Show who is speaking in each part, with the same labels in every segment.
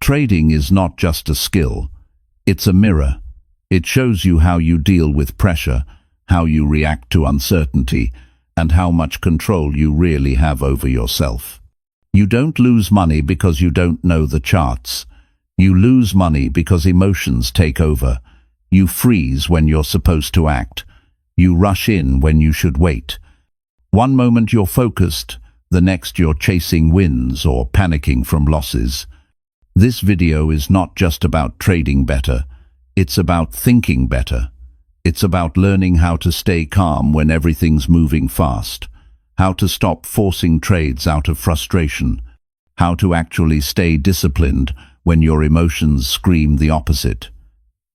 Speaker 1: Trading is not just a skill, it's a mirror. It shows you how you deal with pressure, how you react to uncertainty, and how much control you really have over yourself. You don't lose money because you don't know the charts. You lose money because emotions take over. You freeze when you're supposed to act. You rush in when you should wait. One moment you're focused, the next you're chasing wins or panicking from losses. This video is not just about trading better, it's about thinking better. It's about learning how to stay calm when everything's moving fast, how to stop forcing trades out of frustration, how to actually stay disciplined when your emotions scream the opposite.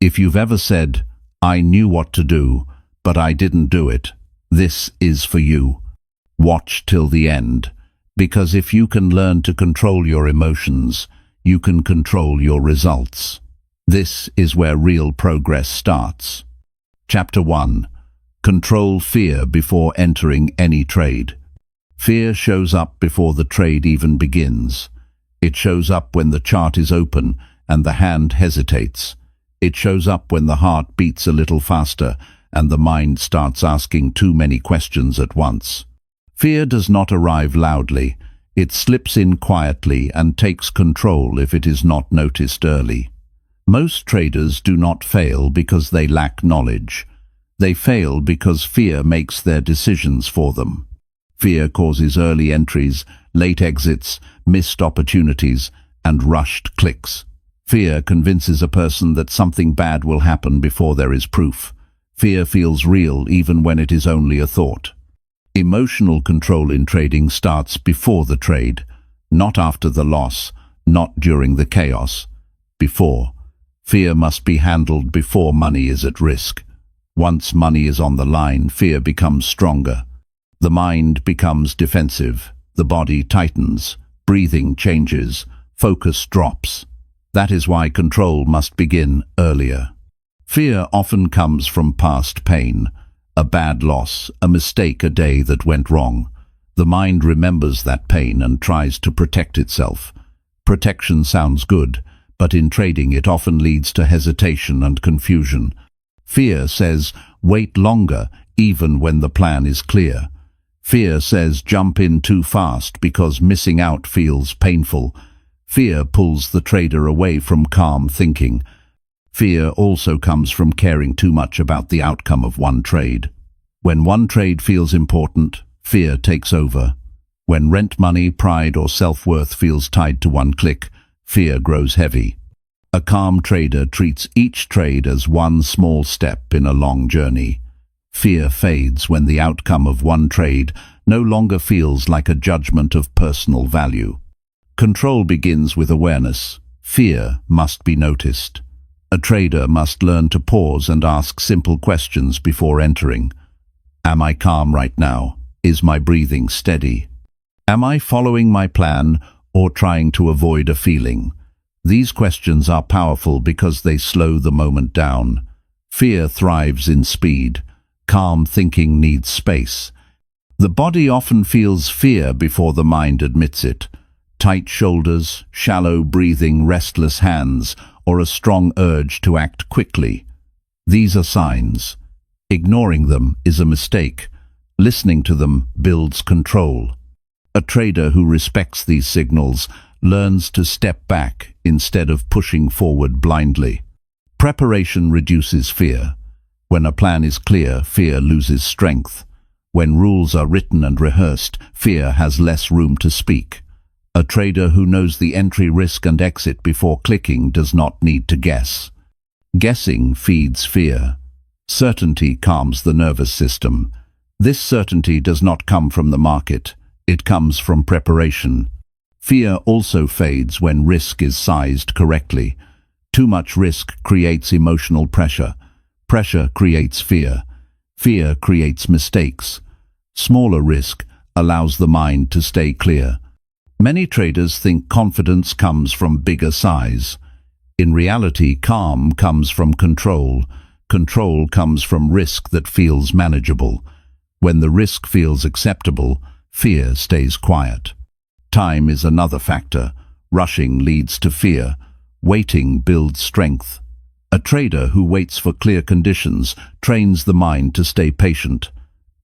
Speaker 1: If you've ever said, "I knew what to do, but I didn't do it," this is for you. Watch till the end, because if you can learn to control your emotions, you can control your results. This is where real progress starts. Chapter 1. Control fear before entering any trade. Fear shows up before the trade even begins. It shows up when the chart is open and the hand hesitates. It shows up when the heart beats a little faster and the mind starts asking too many questions at once. Fear does not arrive loudly. It slips in quietly and takes control if it is not noticed early. Most traders do not fail because they lack knowledge. They fail because fear makes their decisions for them. Fear causes early entries, late exits, missed opportunities, and rushed clicks. Fear convinces a person that something bad will happen before there is proof. Fear feels real even when it is only a thought. Emotional control in trading starts before the trade, not after the loss, not during the chaos. Before. Fear must be handled before money is at risk. Once money is on the line, fear becomes stronger. The mind becomes defensive, the body tightens, breathing changes, focus drops. That is why control must begin earlier. Fear often comes from past pain. A bad loss, a mistake, a day that went wrong. The mind remembers that pain and tries to protect itself. Protection sounds good, but in trading it often leads to hesitation and confusion. Fear says, wait longer, even when the plan is clear. Fear says, jump in too fast because missing out feels painful. Fear pulls the trader away from calm thinking. Fear also comes from caring too much about the outcome of one trade. When one trade feels important, fear takes over. When rent money, pride, or self-worth feels tied to one click, fear grows heavy. A calm trader treats each trade as one small step in a long journey. Fear fades when the outcome of one trade no longer feels like a judgment of personal value. Control begins with awareness. Fear must be noticed. A trader must learn to pause and ask simple questions before entering. Am I calm right now? Is my breathing steady? Am I following my plan or trying to avoid a feeling? These questions are powerful because they slow the moment down. Fear thrives in speed. Calm thinking needs space. The body often feels fear before the mind admits it. Tight shoulders, shallow breathing, restless hands, or a strong urge to act quickly. These are signs. Ignoring them is a mistake. Listening to them builds control. A trader who respects these signals learns to step back instead of pushing forward blindly. Preparation reduces fear. When a plan is clear, fear loses strength. When rules are written and rehearsed, fear has less room to speak. A trader who knows the entry, risk, and exit before clicking does not need to guess. Guessing feeds fear. Certainty calms the nervous system. This certainty does not come from the market. It comes from preparation. Fear also fades when risk is sized correctly. Too much risk creates emotional pressure. Pressure creates fear. Fear creates mistakes. Smaller risk allows the mind to stay clear. Many traders think confidence comes from bigger size. In reality, calm comes from control. Control comes from risk that feels manageable. When the risk feels acceptable, fear stays quiet. Time is another factor. Rushing leads to fear. Waiting builds strength. A trader who waits for clear conditions trains the mind to stay patient.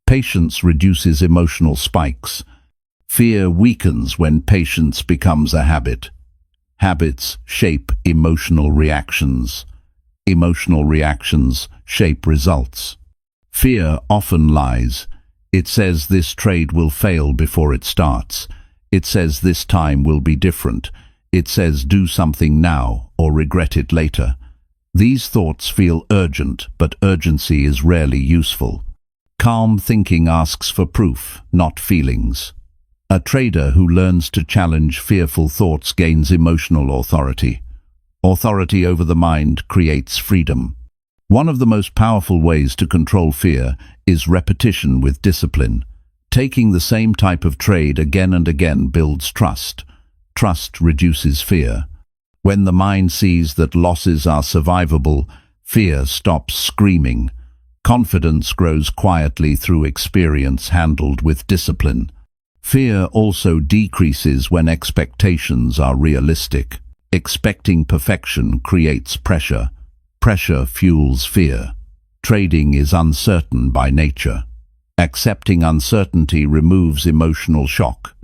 Speaker 1: Patience reduces emotional spikes. Fear weakens when patience becomes a habit. Habits shape emotional reactions. Emotional reactions shape results. Fear often lies. It says this trade will fail before it starts. It says this time will be different. It says do something now or regret it later. These thoughts feel urgent, but urgency is rarely useful. Calm thinking asks for proof, not feelings. A trader who learns to challenge fearful thoughts gains emotional authority. Authority over the mind creates freedom. One of the most powerful ways to control fear is repetition with discipline. Taking the same type of trade again and again builds trust. Trust reduces fear. When the mind sees that losses are survivable, fear stops screaming. Confidence grows quietly through experience handled with discipline. Fear also decreases when expectations are realistic. Expecting perfection creates pressure. Pressure fuels fear. Trading is uncertain by nature. Accepting uncertainty removes emotional shock.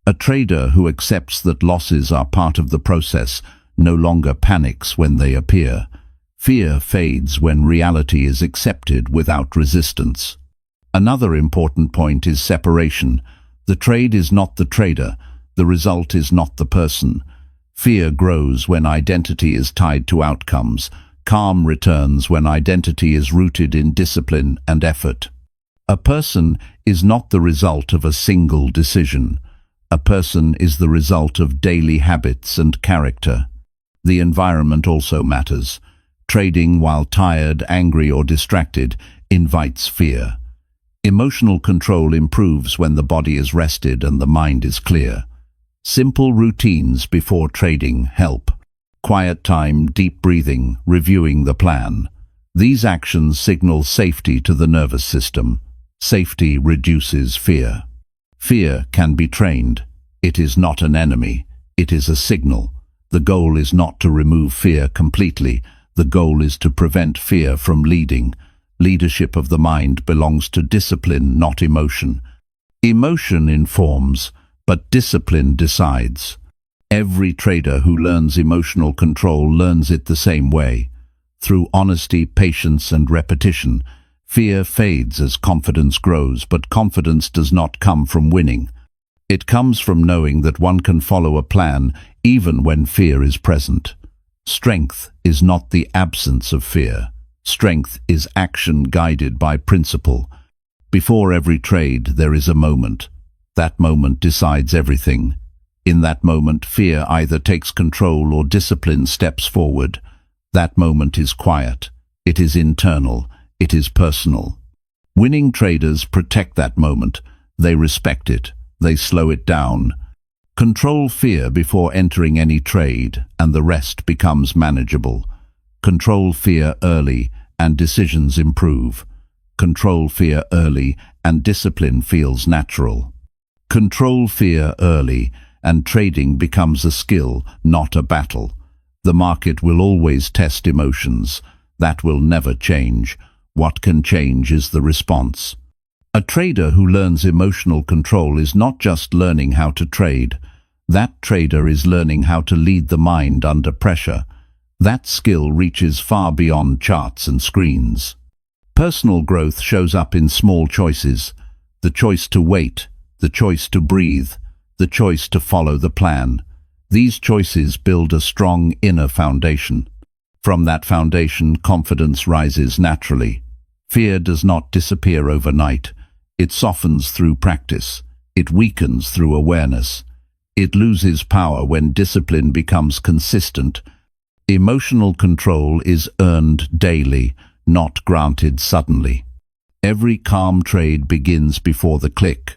Speaker 1: A trader who accepts that losses are part of the process no longer panics when they appear. Fear fades when reality is accepted without resistance. Another important point is separation. The trade is not the trader. The result is not the person. Fear grows when identity is tied to outcomes. Calm returns when identity is rooted in discipline and effort. A person is not the result of a single decision. A person is the result of daily habits and character. The environment also matters. Trading while tired, angry, or distracted invites fear. Emotional control improves when the body is rested and the mind is clear. Simple routines before trading help. Quiet time, deep breathing, reviewing the plan. These actions signal safety to the nervous system. Safety reduces fear. Fear can be trained. It is not an enemy. It is a signal. The goal is not to remove fear completely. The goal is to prevent fear from leading. Leadership of the mind belongs to discipline, not emotion. Emotion informs, but discipline decides. Every trader who learns emotional control learns it the same way. Through honesty, patience, and repetition, fear fades as confidence grows, but confidence does not come from winning. It comes from knowing that one can follow a plan even when fear is present. Strength is not the absence of fear. Strength is action guided by principle. Before every trade, there is a moment. That moment decides everything. In that moment, fear either takes control or discipline steps forward. That moment is quiet. It is internal. It is personal. Winning traders protect that moment. They respect it. They slow it down. Control fear before entering any trade, and the rest becomes manageable. Control fear early, and decisions improve. Control fear early, and discipline feels natural. Control fear early, and trading becomes a skill, not a battle. The market will always test emotions. That will never change. What can change is the response. A trader who learns emotional control is not just learning how to trade. That trader is learning how to lead the mind under pressure. That skill reaches far beyond charts and screens. Personal growth shows up in small choices. The choice to wait, the choice to breathe, the choice to follow the plan. These choices build a strong inner foundation. From that foundation, confidence rises naturally. Fear does not disappear overnight. It softens through practice. It weakens through awareness. It loses power when discipline becomes consistent. Emotional control is earned daily, not granted suddenly. Every calm trade begins before the click.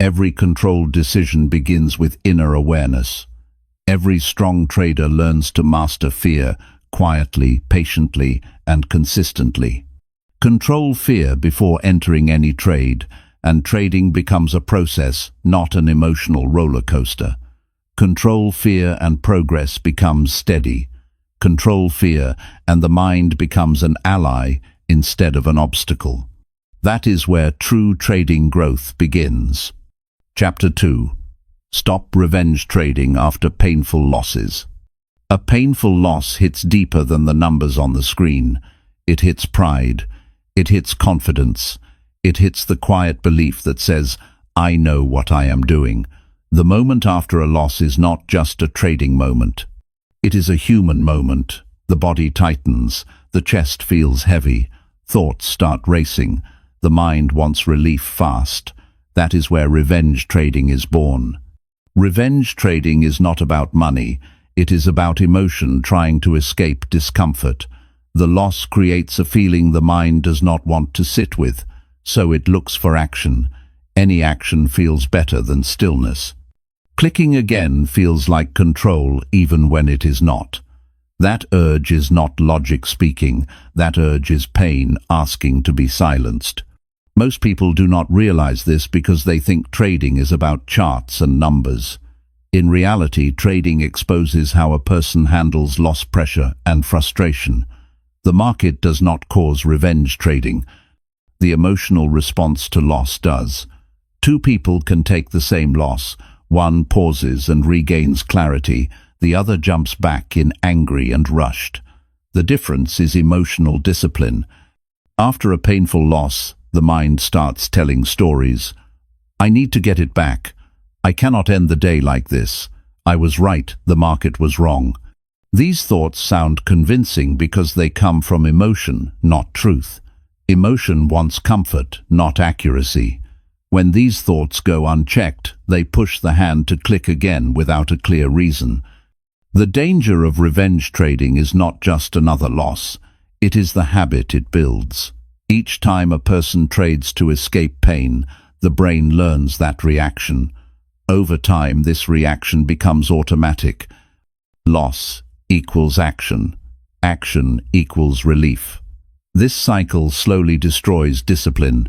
Speaker 1: Every controlled decision begins with inner awareness. Every strong trader learns to master fear quietly, patiently, and consistently. Control fear before entering any trade, and trading becomes a process, not an emotional roller coaster. Control fear and progress becomes steady. control fear, and the mind becomes an ally instead of an obstacle. That is where true trading growth begins. Chapter 2. Stop revenge trading after painful losses. A painful loss hits deeper than the numbers on the screen. It hits pride. It hits confidence. It hits the quiet belief that says, "I know what I am doing." The moment after a loss is not just a trading moment. It is a human moment. The body tightens. The chest feels heavy. Thoughts start racing. The mind wants relief fast. That is where revenge trading is born. Revenge trading is not about money. It is about emotion trying to escape discomfort. The loss creates a feeling the mind does not want to sit with, so it looks for action. Any action feels better than stillness. Clicking again feels like control even when it is not. That urge is not logic speaking. That urge is pain asking to be silenced. Most people do not realize this because they think trading is about charts and numbers. In reality, trading exposes how a person handles loss pressure and frustration. The market does not cause revenge trading. The emotional response to loss does. Two people can take the same loss. One pauses and regains clarity. The other jumps back in angry and rushed. The difference is emotional discipline. After a painful loss, the mind starts telling stories. I need to get it back. I cannot end the day like this. I was right, the market was wrong. These thoughts sound convincing because they come from emotion, not truth. Emotion wants comfort, not accuracy. When these thoughts go unchecked, they push the hand to click again without a clear reason. The danger of revenge trading is not just another loss. It is the habit it builds. Each time a person trades to escape pain, the brain learns that reaction. Over time, this reaction becomes automatic. Loss equals action. Action equals relief. This cycle slowly destroys discipline.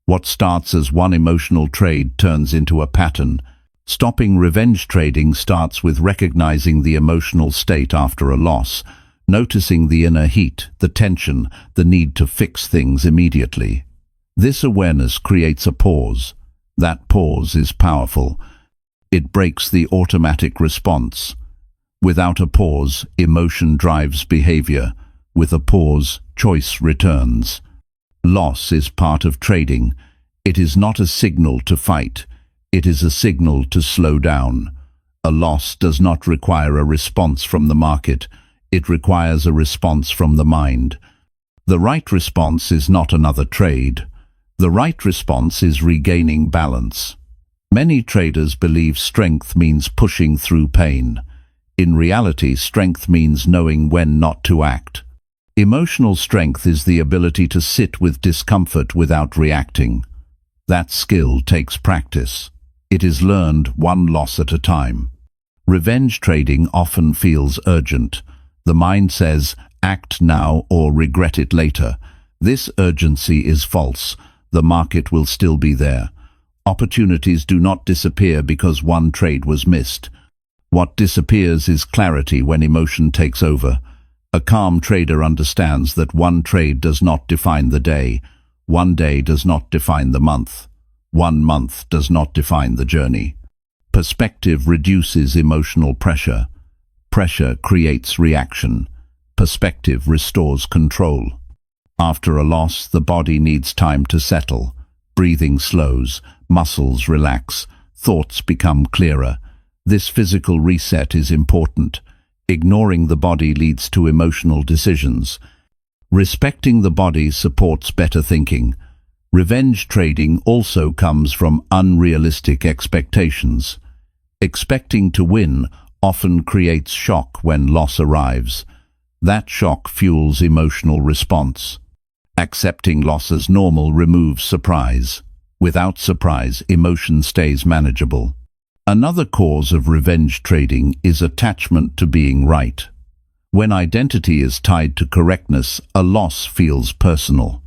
Speaker 1: What starts as one emotional trade turns into a pattern. Stopping revenge trading starts with recognizing the emotional state after a loss, noticing the inner heat, the tension, the need to fix things immediately. This awareness creates a pause. That pause is powerful. It breaks the automatic response. Without a pause, emotion drives behavior. With a pause, choice returns. Loss is part of trading. It is not a signal to fight. It is a signal to slow down. A loss does not require a response from the market. It requires a response from the mind. The right response is not another trade. The right response is regaining balance. Many traders believe strength means pushing through pain. In reality, strength means knowing when not to act. Emotional strength is the ability to sit with discomfort without reacting. That skill takes practice. It is learned one loss at a time. Revenge trading often feels urgent. The mind says, act now or regret it later. This urgency is false. The market will still be there. Opportunities do not disappear because one trade was missed. What disappears is clarity when emotion takes over. A calm trader understands that one trade does not define the day. One day does not define the month. One month does not define the journey. Perspective reduces emotional pressure. Pressure creates reaction. Perspective restores control. After a loss, the body needs time to settle. Breathing slows, muscles relax, thoughts become clearer. This physical reset is important. Ignoring the body leads to emotional decisions. Respecting the body supports better thinking. Revenge trading also comes from unrealistic expectations. Expecting to win often creates shock when loss arrives. That shock fuels emotional response. Accepting loss as normal removes surprise. Without surprise, emotion stays manageable. Another cause of revenge trading is attachment to being right. When identity is tied to correctness, a loss feels personal.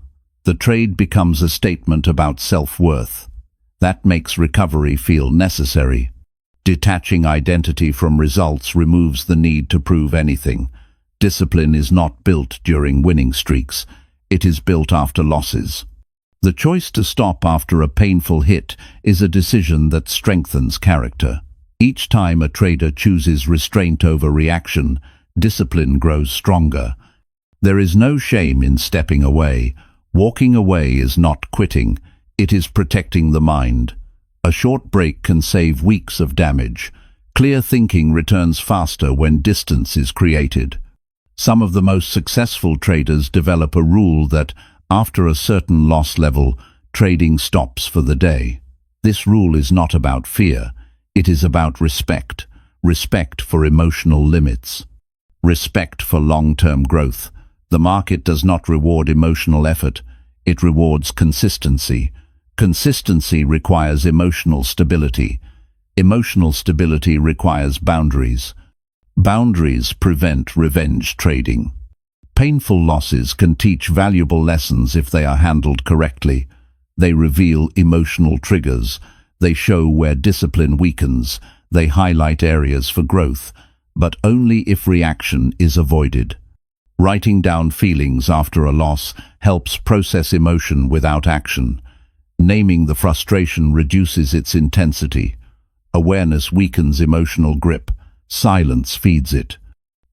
Speaker 1: The trade becomes a statement about self-worth. That makes recovery feel necessary. Detaching identity from results removes the need to prove anything. Discipline is not built during winning streaks. It is built after losses. The choice to stop after a painful hit is a decision that strengthens character. Each time a trader chooses restraint over reaction, discipline grows stronger. There is no shame in stepping away. Walking away is not quitting. It is protecting the mind. A short break can save weeks of damage. Clear thinking returns faster when distance is created. Some of the most successful traders develop a rule that, after a certain loss level, trading stops for the day. This rule is not about fear. It is about respect. Respect for emotional limits. Respect for long-term growth. The market does not reward emotional effort. It rewards consistency. Consistency requires emotional stability. Emotional stability requires boundaries. Boundaries prevent revenge trading. Painful losses can teach valuable lessons if they are handled correctly. They reveal emotional triggers. They show where discipline weakens. They highlight areas for growth, but only if reaction is avoided. Writing down feelings after a loss helps process emotion without action. Naming the frustration reduces its intensity. Awareness weakens emotional grip. Silence feeds it.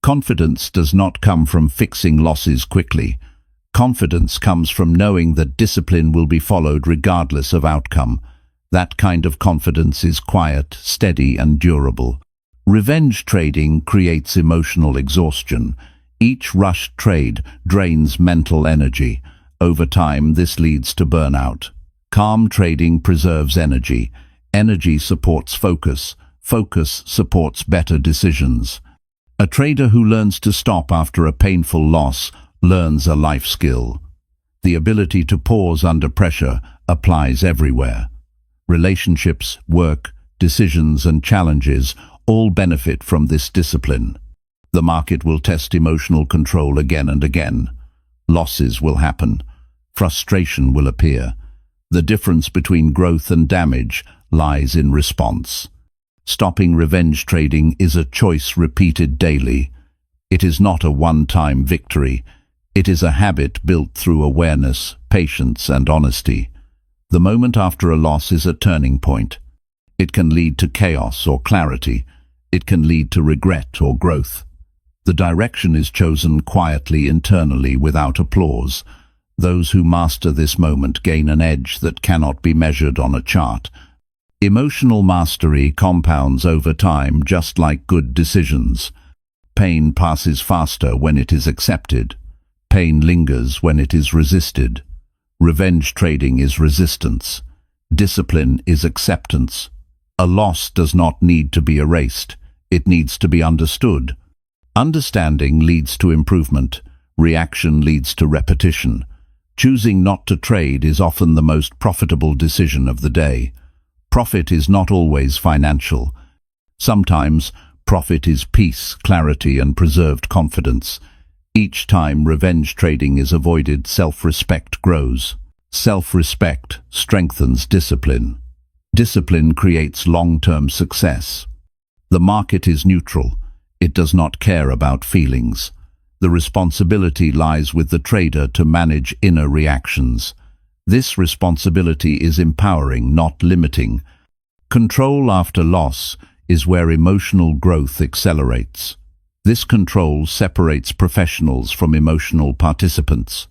Speaker 1: Confidence does not come from fixing losses quickly. Confidence comes from knowing that discipline will be followed regardless of outcome. That kind of confidence is quiet, steady, and durable. Revenge trading creates emotional exhaustion. Each rushed trade drains mental energy. Over time, this leads to burnout. Calm trading preserves energy. Energy supports focus. Focus supports better decisions. A trader who learns to stop after a painful loss learns a life skill. The ability to pause under pressure applies everywhere. Relationships, work, decisions, and challenges all benefit from this discipline. The market will test emotional control again and again. Losses will happen. Frustration will appear. The difference between growth and damage lies in response. Stopping revenge trading is a choice repeated daily. It is not a one-time victory. It is a habit built through awareness, patience, and honesty. The moment after a loss is a turning point. It can lead to chaos or clarity. It can lead to regret or growth. The direction is chosen quietly internally without applause. Those who master this moment gain an edge that cannot be measured on a chart. Emotional mastery compounds over time, just like good decisions. Pain passes faster when it is accepted. Pain lingers when it is resisted. Revenge trading is resistance. Discipline is acceptance. A loss does not need to be erased. It needs to be understood. Understanding leads to improvement. Reaction leads to repetition. Choosing not to trade is often the most profitable decision of the day. Profit is not always financial. Sometimes profit is peace, clarity, and preserved confidence. Each time revenge trading is avoided, self-respect grows. Self-respect strengthens discipline. Discipline creates long-term success. The market is neutral. It does not care about feelings. The responsibility lies with the trader to manage inner reactions. This responsibility is empowering, not limiting. Control after loss is where emotional growth accelerates. This control separates professionals from emotional participants.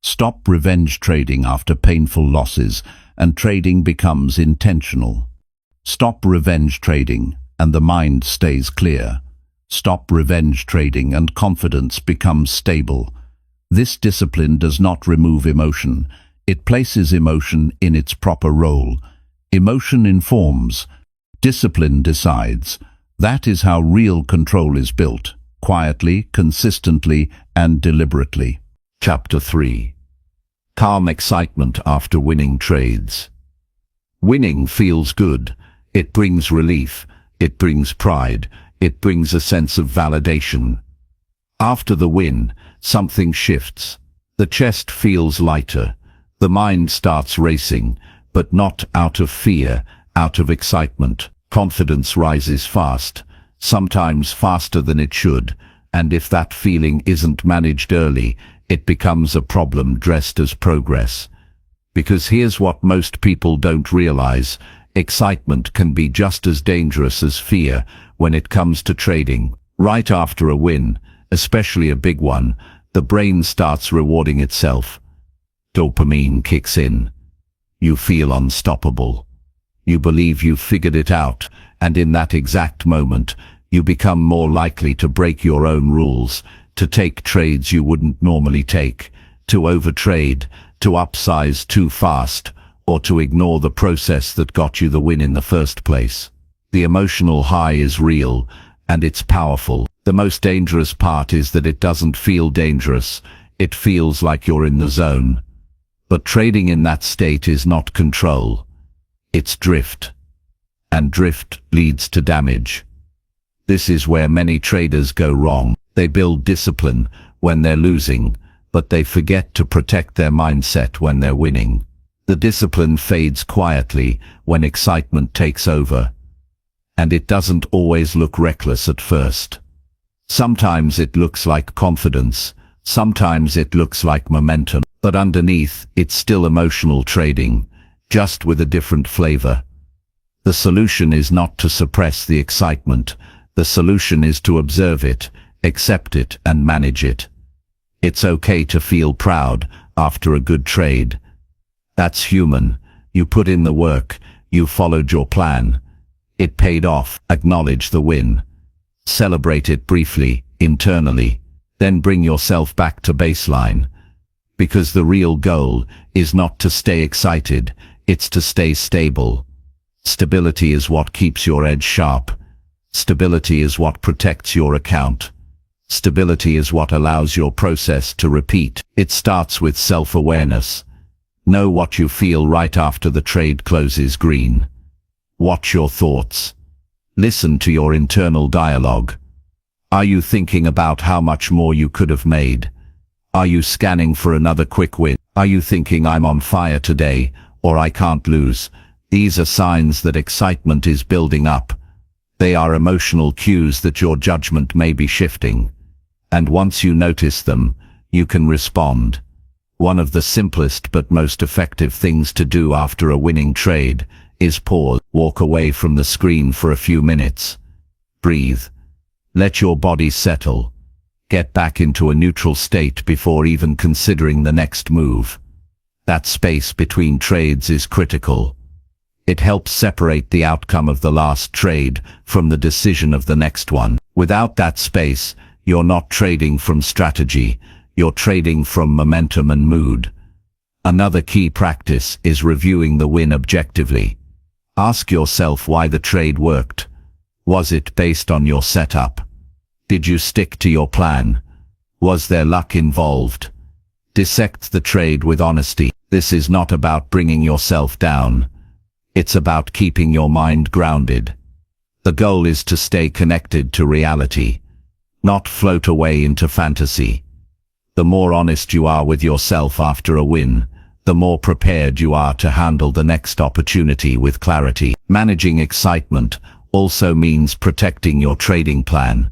Speaker 1: Stop revenge trading after painful losses, and trading becomes intentional. Stop revenge trading, and the mind stays clear. Stop revenge trading, and confidence becomes stable. This discipline does not remove emotion. It places emotion in its proper role. Emotion informs. Discipline decides. That is how real control is built, quietly, consistently, and deliberately. Chapter 3. Calm excitement after winning trades. Winning feels good. It brings relief. It brings pride. It brings a sense of validation. After the win, something shifts. The chest feels lighter. The mind starts racing, but not out of fear, out of excitement. Confidence rises fast, sometimes faster than it should. And if that feeling isn't managed early, it becomes a problem dressed as progress. Because here's what most people don't realize: excitement can be just as dangerous as fear when it comes to trading. Right after a win, especially a big one, the brain starts rewarding itself. Dopamine kicks in. You feel unstoppable. You believe you've figured it out, and in that exact moment, you become more likely to break your own rules, to take trades you wouldn't normally take, to overtrade, to upsize too fast, or to ignore the process that got you the win in the first place. The emotional high is real, and it's powerful. The most dangerous part is that it doesn't feel dangerous. It feels like you're in the zone. But trading in that state is not control. It's drift. And drift leads to damage. This is where many traders go wrong. They build discipline when they're losing, but they forget to protect their mindset when they're winning. The discipline fades quietly when excitement takes over. And it doesn't always look reckless at first. Sometimes it looks like confidence, sometimes it looks like momentum, but underneath, it's still emotional trading, just with a different flavor. The solution is not to suppress the excitement. The solution is to observe it, accept it, and manage it. It's okay to feel proud after a good trade. That's human. You put in the work, you followed your plan. It paid off. Acknowledge the win. Celebrate it briefly, internally. Then bring yourself back to baseline. Because the real goal is not to stay excited, it's to stay stable. Stability is what keeps your edge sharp. Stability is what protects your account. Stability is what allows your process to repeat. It starts with self-awareness. Know what you feel right after the trade closes green. Watch your thoughts. Listen to your internal dialogue. Are you thinking about how much more you could have made? Are you scanning for another quick win? Are you thinking, I'm on fire today, or I can't lose? These are signs that excitement is building up. They are emotional cues that your judgment may be shifting. And once you notice them, you can respond. One of the simplest but most effective things to do after a winning trade is pause. Walk away from the screen for a few minutes. Breathe. Let your body settle. Get back into a neutral state before even considering the next move. That space between trades is critical. It helps separate the outcome of the last trade from the decision of the next one. Without that space, you're not trading from strategy, you're trading from momentum and mood. Another key practice is reviewing the win objectively. Ask yourself why the trade worked. Was it based on your setup? Did you stick to your plan? Was there luck involved? Dissect the trade with honesty. This is not about bringing yourself down. It's about keeping your mind grounded. The goal is to stay connected to reality, not float away into fantasy. The more honest you are with yourself after a win, the more prepared you are to handle the next opportunity with clarity. Managing excitement also means protecting your trading plan.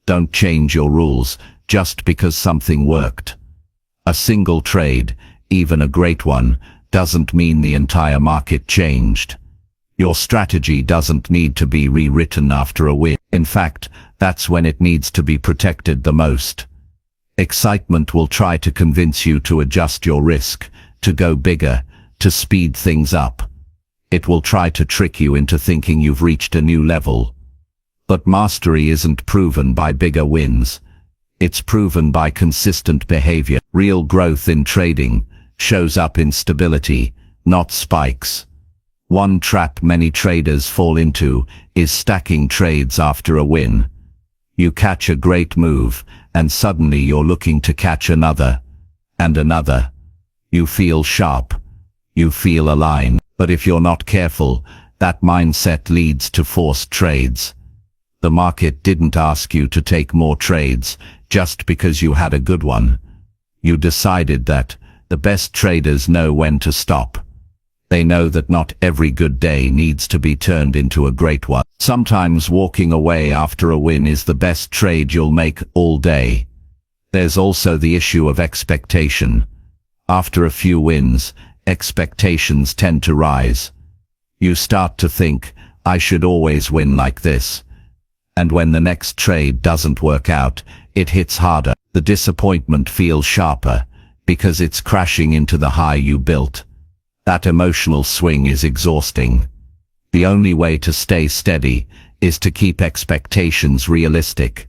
Speaker 1: Don't change your rules just because something worked. A single trade, even a great one, doesn't mean the entire market changed. Your strategy doesn't need to be rewritten after a win. In fact, that's when it needs to be protected the most. Excitement will try to convince you to adjust your risk, to go bigger, to speed things up. It will try to trick you into thinking you've reached a new level. But mastery isn't proven by bigger wins. It's proven by consistent behavior. Real growth in trading shows up in stability, not spikes. One trap many traders fall into is stacking trades after a win. You catch a great move, and suddenly you're looking to catch another, and another. You feel sharp. You feel aligned. But if you're not careful, that mindset leads to forced trades. The market didn't ask you to take more trades just because you had a good one. You decided that the best traders know when to stop. They know that not every good day needs to be turned into a great one. Sometimes walking away after a win is the best trade you'll make all day. There's also the issue of expectation. After a few wins, expectations tend to rise. You start to think, I should always win like this. And when the next trade doesn't work out, it hits harder. The disappointment feels sharper, because it's crashing into the high you built. That emotional swing is exhausting. The only way to stay steady is to keep expectations realistic.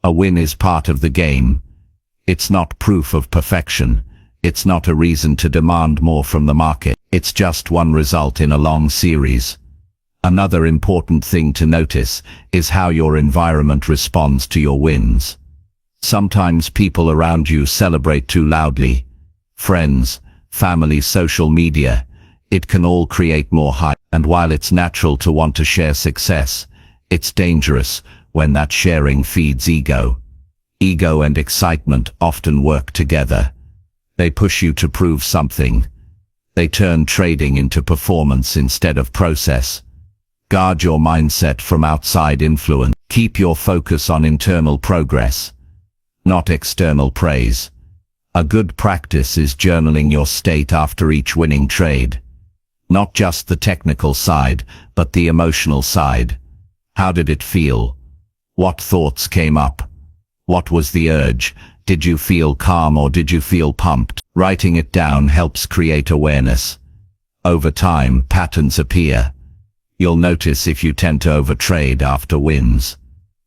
Speaker 1: A win is part of the game. It's not proof of perfection. It's not a reason to demand more from the market. It's just one result in a long series. Another important thing to notice is how your environment responds to your wins. Sometimes people around you celebrate too loudly. Friends, family, social media. It can all create more hype. And while it's natural to want to share success, it's dangerous when that sharing feeds ego. Ego and excitement often work together. They push you to prove something. They turn trading into performance instead of process. Guard your mindset from outside influence. Keep your focus on internal progress, not external praise. A good practice is journaling your state after each winning trade. Not just the technical side, but the emotional side. How did it feel? What thoughts came up? What was the urge? Did you feel calm or did you feel pumped? Writing it down helps create awareness. Over time, patterns appear. You'll notice if you tend to overtrade after wins.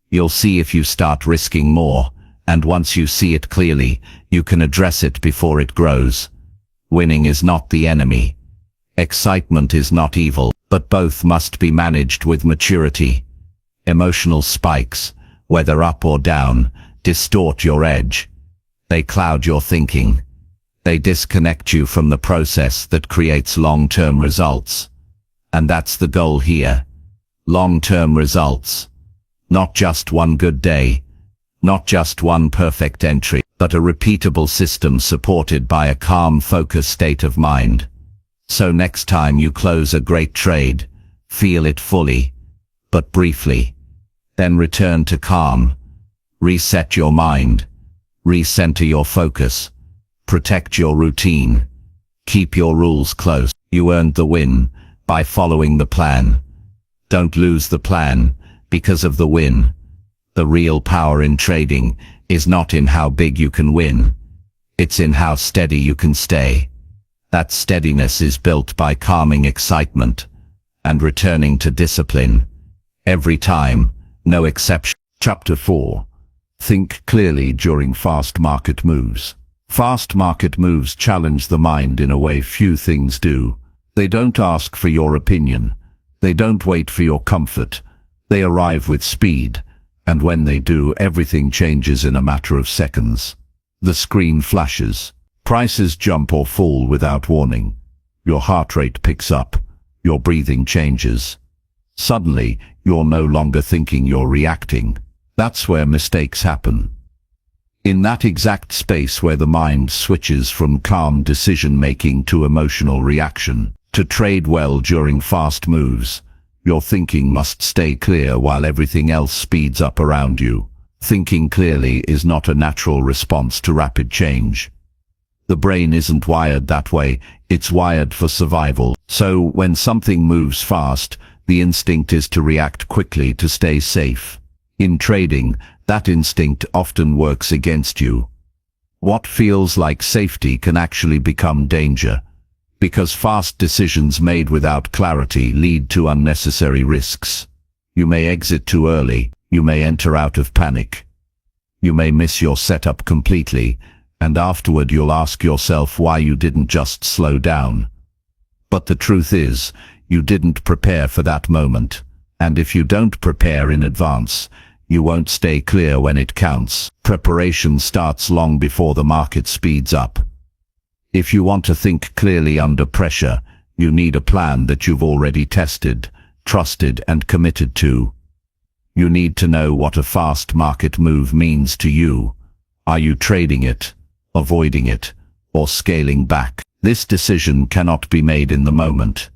Speaker 1: You'll see if you start risking more, and once you see it clearly, you can address it before it grows. Winning is not the enemy. Excitement is not evil, but both must be managed with maturity. Emotional spikes, whether up or down, distort your edge. They cloud your thinking. They disconnect you from the process that creates long-term results. And that's the goal here. Long-term results. Not just one good day. Not just one perfect entry, but a repeatable system supported by a calm, focused state of mind. So next time you close a great trade, feel it fully, but briefly. Then return to calm. Reset your mind. Recenter your focus. Protect your routine. Keep your rules close. You earned the win by following the plan. Don't lose the plan because of the win. The real power in trading is not in how big you can win. It's in how steady you can stay. That steadiness is built by calming excitement and returning to discipline. Every time, no exception.
Speaker 2: Chapter 4. Think clearly during fast market moves. Fast market moves challenge the mind in a way few things do. They don't ask for your opinion. They don't wait for your comfort. They arrive with speed. And when they do, everything changes in a matter of seconds. The screen flashes. Prices jump or fall without warning. Your heart rate picks up. Your breathing changes. Suddenly, you're no longer thinking, you're reacting. That's where mistakes happen. In that exact space where the mind switches from calm decision-making to emotional reaction. To trade well during fast moves, your thinking must stay clear while everything else speeds up around you. Thinking clearly is not a natural response to rapid change. The brain isn't wired that way, it's wired for survival. So when something moves fast, the instinct is to react quickly to stay safe. In trading, that instinct often works against you. What feels like safety can actually become danger, because fast decisions made without clarity lead to unnecessary risks. You may exit too early, you may enter out of panic. You may miss your setup completely, and afterward you'll ask yourself why you didn't just slow down. But the truth is, you didn't prepare for that moment, and if you don't prepare in advance, you won't stay clear when it counts. Preparation starts long before the market speeds up. If you want to think clearly under pressure, you need a plan that you've already tested, trusted, and committed to. You need to know what a fast market move means to you. Are you trading it, avoiding it, or scaling back? This decision cannot be made in the moment.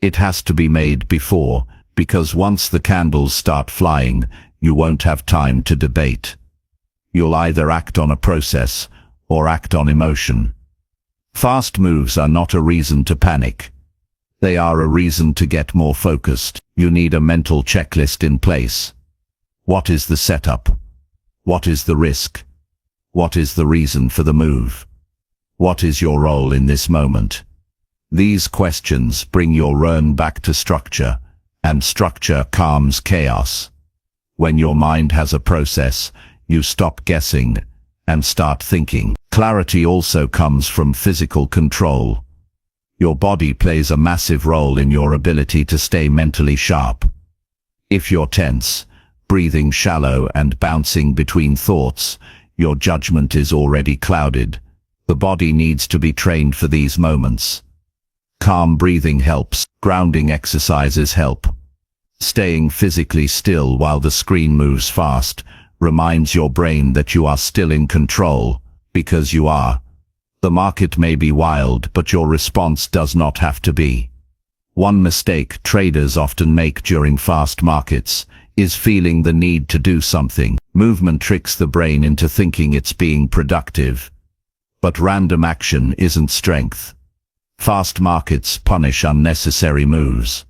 Speaker 2: It has to be made before, because once the candles start flying, you won't have time to debate. You'll either act on a process or act on emotion. Fast moves are not a reason to panic. They are a reason to get more focused. You need a mental checklist in place. What is the setup? What is the risk? What is the reason for the move? What is your role in this moment? These questions bring your brain back to structure, and structure calms chaos. When your mind has a process, you stop guessing and start thinking. Clarity also comes from physical control. Your body plays a massive role in your ability to stay mentally sharp. If you're tense, breathing shallow and bouncing between thoughts, your judgment is already clouded. The body needs to be trained for these moments. Calm breathing helps. Grounding exercises help. Staying physically still while the screen moves fast reminds your brain that you are still in control, because you are. The market may be wild, but your response does not have to be. One mistake traders often make during fast markets is feeling the need to do something. Movement tricks the brain into thinking it's being productive. But random action isn't strength. Fast markets punish unnecessary moves.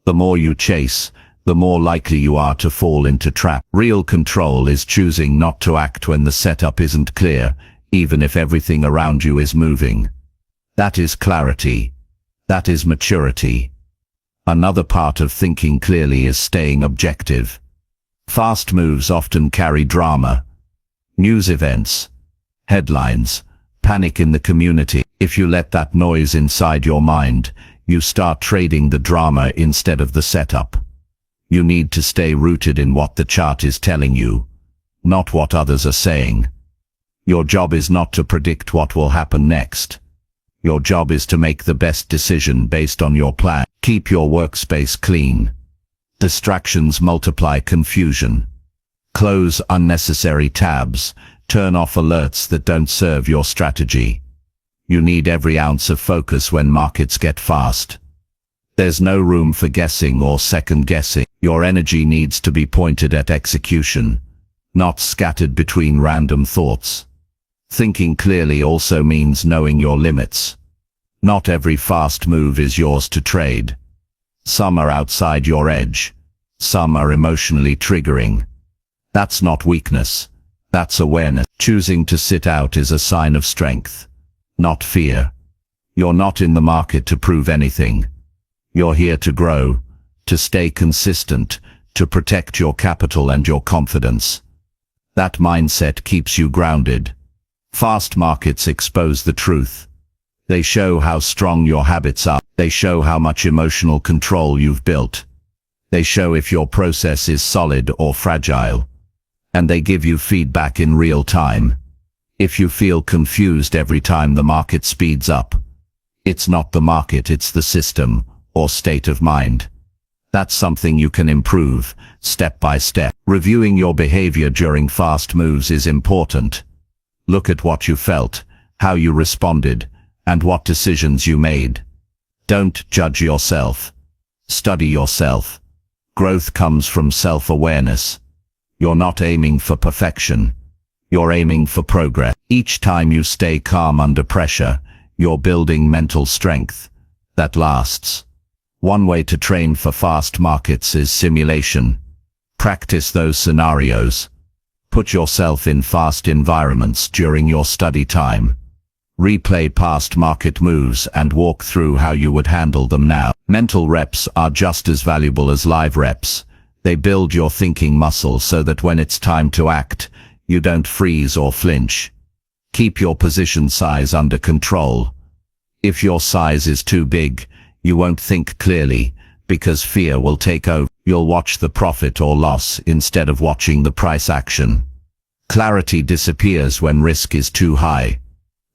Speaker 2: The more you chase, the more likely you are to fall into trap. Real control is choosing not to act when the setup isn't clear, even if everything around you is moving. That is clarity. That is maturity. Another part of thinking clearly is staying objective. Fast moves often carry drama. News events, headlines, panic in the community. If you let that noise inside your mind, you start trading the drama instead of the setup. You need to stay rooted in what the chart is telling you, not what others are saying. Your job is not to predict what will happen next. Your job is to make the best decision based on your plan. Keep your workspace clean. Distractions multiply confusion. Close unnecessary tabs. Turn off alerts that don't serve your strategy. You need every ounce of focus when markets get fast. There's no room for guessing or second guessing. Your energy needs to be pointed at execution, not scattered between random thoughts. Thinking clearly also means knowing your limits. Not every fast move is yours to trade. Some are outside your edge. Some are emotionally triggering. That's not weakness. That's awareness. Choosing to sit out is a sign of strength, not fear. You're not in the market to prove anything. You're here to grow, to stay consistent, to protect your capital and your confidence. That mindset keeps you grounded. Fast markets expose the truth. They show how strong your habits are. They show how much emotional control you've built. They show if your process is solid or fragile. And they give you feedback in real time. If you feel confused every time the market speeds up, it's not the market, it's the system or state of mind. That's something you can improve, step by step. Reviewing your behavior during fast moves is important. Look at what you felt, how you responded, and what decisions you made. Don't judge yourself. Study yourself. Growth comes from self-awareness. You're not aiming for perfection. You're aiming for progress. Each time you stay calm under pressure, you're building mental strength that lasts. One way to train for fast markets is simulation. Practice those scenarios. Put yourself in fast environments during your study time. Replay past market moves and walk through how you would handle them now. Mental reps are just as valuable as live reps. They build your thinking muscle so that when it's time to act, you don't freeze or flinch. Keep your position size under control. If your size is too big, you won't think clearly, because fear will take over. You'll watch the profit or loss instead of watching the price action. Clarity disappears when risk is too high.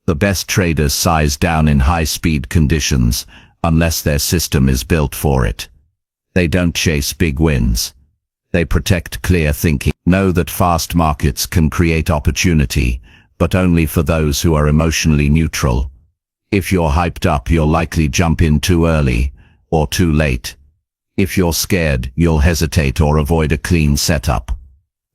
Speaker 2: The best traders size down in high-speed conditions unless their system is built for it. They don't chase big wins. They protect clear thinking. Know that fast markets can create opportunity, but only for those who are emotionally neutral. If you're hyped up, you'll likely jump in too early or too late. If you're scared, you'll hesitate or avoid a clean setup.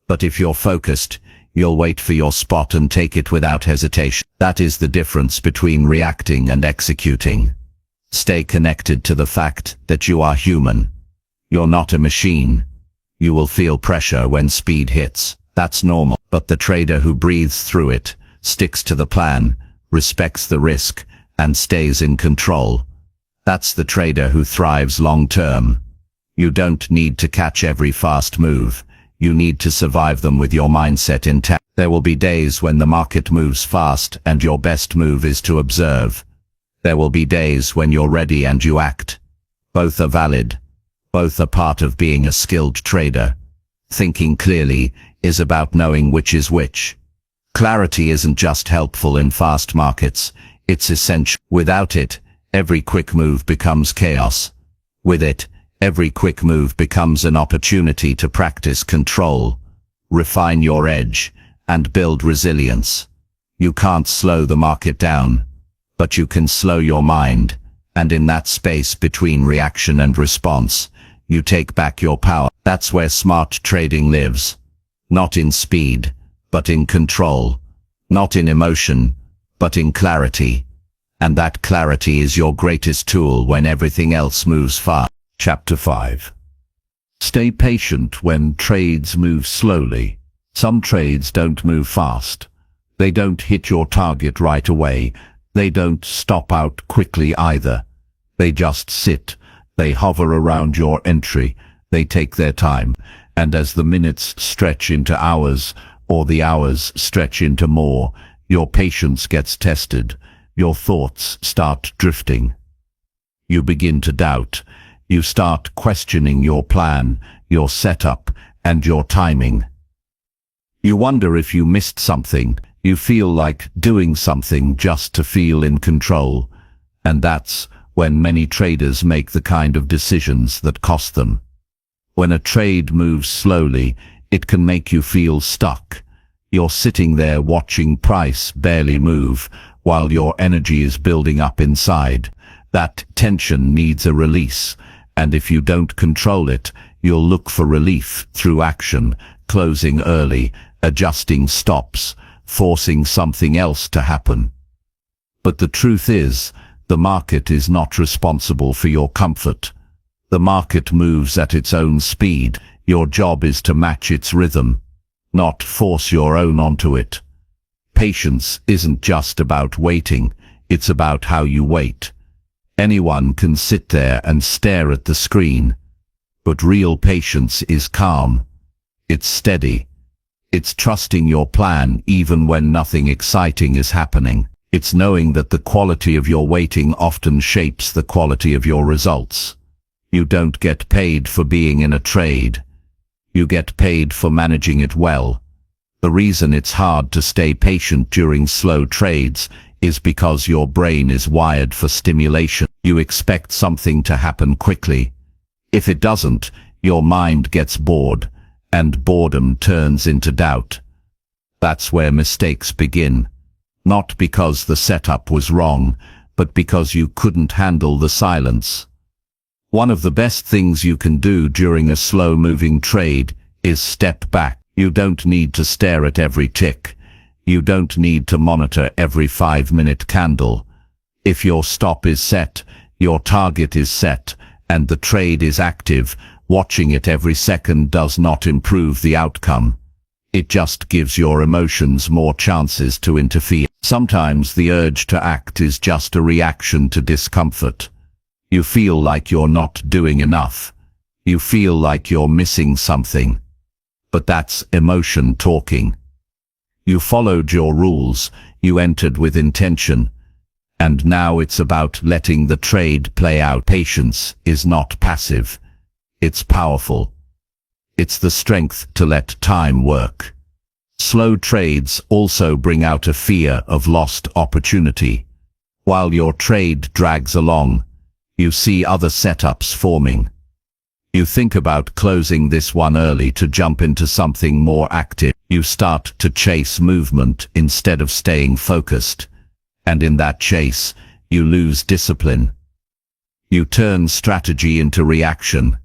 Speaker 2: But if you're focused, you'll wait for your spot and take it without hesitation. That is the difference between reacting and executing. Stay connected to the fact that you are human. You're not a machine. You will feel pressure when speed hits. That's normal. But the trader who breathes through it, sticks to the plan, respects the risk, and stays in control. That's the trader who thrives long term. You don't need to catch every fast move. You need to survive them with your mindset intact. There will be days when the market moves fast and your best move is to observe. There will be days when you're ready and you act. Both are valid. Both are part of being a skilled trader. Thinking clearly is about knowing which is which. Clarity isn't just helpful in fast markets, it's essential. Without it, every quick move becomes chaos. With it, every quick move becomes an opportunity to practice control, refine your edge, and build resilience. You can't slow the market down, but you can slow your mind, and in that space between reaction and response, you take back your power. That's where smart trading lives. Not in speed, but in control. Not in emotion, but in clarity. And that clarity is your greatest tool when everything else moves fast.
Speaker 1: Chapter 5. Stay patient when trades move slowly. Some trades don't move fast. They don't hit your target right away. They don't stop out quickly either. They just sit. They hover around your entry. They take their time. And as the minutes stretch into hours, or the hours stretch into more, your patience gets tested. Your thoughts start drifting. You begin to doubt. You start questioning your plan, your setup, and your timing. You wonder if you missed something. You feel like doing something just to feel in control. And that's when many traders make the kind of decisions that cost them. When a trade moves slowly, it can make you feel stuck. You're sitting there watching price barely move, while your energy is building up inside. That tension needs a release. And if you don't control it, you'll look for relief through action, closing early, adjusting stops, forcing something else to happen. But the truth is, the market is not responsible for your comfort. The market moves at its own speed. Your job is to match its rhythm, not force your own onto it. Patience isn't just about waiting, it's about how you wait. Anyone can sit there and stare at the screen, but real patience is calm. It's steady. It's trusting your plan even when nothing exciting is happening. It's knowing that the quality of your waiting often shapes the quality of your results. You don't get paid for being in a trade. You get paid for managing it well. The reason it's hard to stay patient during slow trades is because your brain is wired for stimulation. You expect something to happen quickly. If it doesn't, your mind gets bored, and boredom turns into doubt. That's where mistakes begin. Not because the setup was wrong, but because you couldn't handle the silence. One of the best things you can do during a slow-moving trade is step back. You don't need to stare at every tick. You don't need to monitor every 5-minute candle. If your stop is set, your target is set, and the trade is active, watching it every second does not improve the outcome. It just gives your emotions more chances to interfere. Sometimes the urge to act is just a reaction to discomfort. You feel like you're not doing enough. You feel like you're missing something. But that's emotion talking. You followed your rules, you entered with intention, and now it's about letting the trade play out. Patience is not passive. It's powerful. It's the strength to let time work. Slow trades also bring out a fear of lost opportunity. While your trade drags along, you see other setups forming. You think about closing this one early to jump into something more active. You start to chase movement instead of staying focused. And in that chase,
Speaker 2: You lose discipline. You turn strategy into reaction.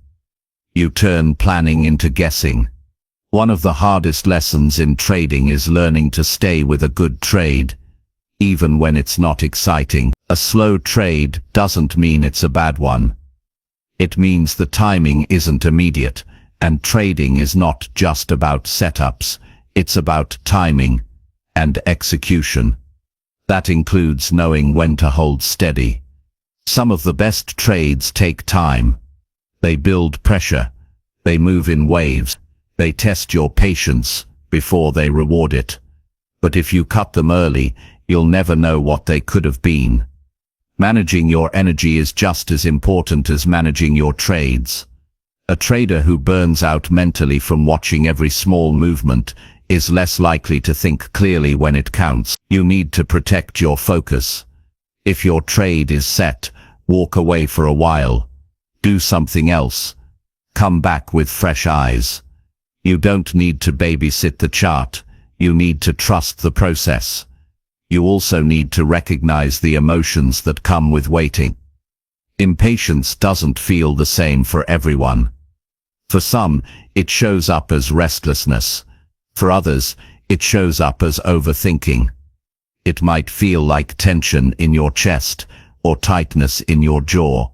Speaker 2: You turn planning into guessing. One of the hardest lessons in trading is learning to stay with a good trade, even when it's not exciting. A slow trade doesn't mean it's a bad one. It means the timing isn't immediate, and trading is not just about setups, it's about timing and execution. That includes knowing when to hold steady. Some of the best trades take time. They build pressure. They move in waves. They test your patience before they reward it. But if you cut them early, you'll never know what they could have been. Managing your energy is just as important as managing your trades. A trader who burns out mentally from watching every small movement is less likely to think clearly when it counts. You need to protect your focus. If your trade is set, walk away for a while. Do something else. Come back with fresh eyes. You don't need to babysit the chart. You need to trust the process. You also need to recognize the emotions that come with waiting. Impatience doesn't feel the same for everyone. For some, it shows up as restlessness. For others, it shows up as overthinking. It might feel like tension in your chest or tightness in your jaw.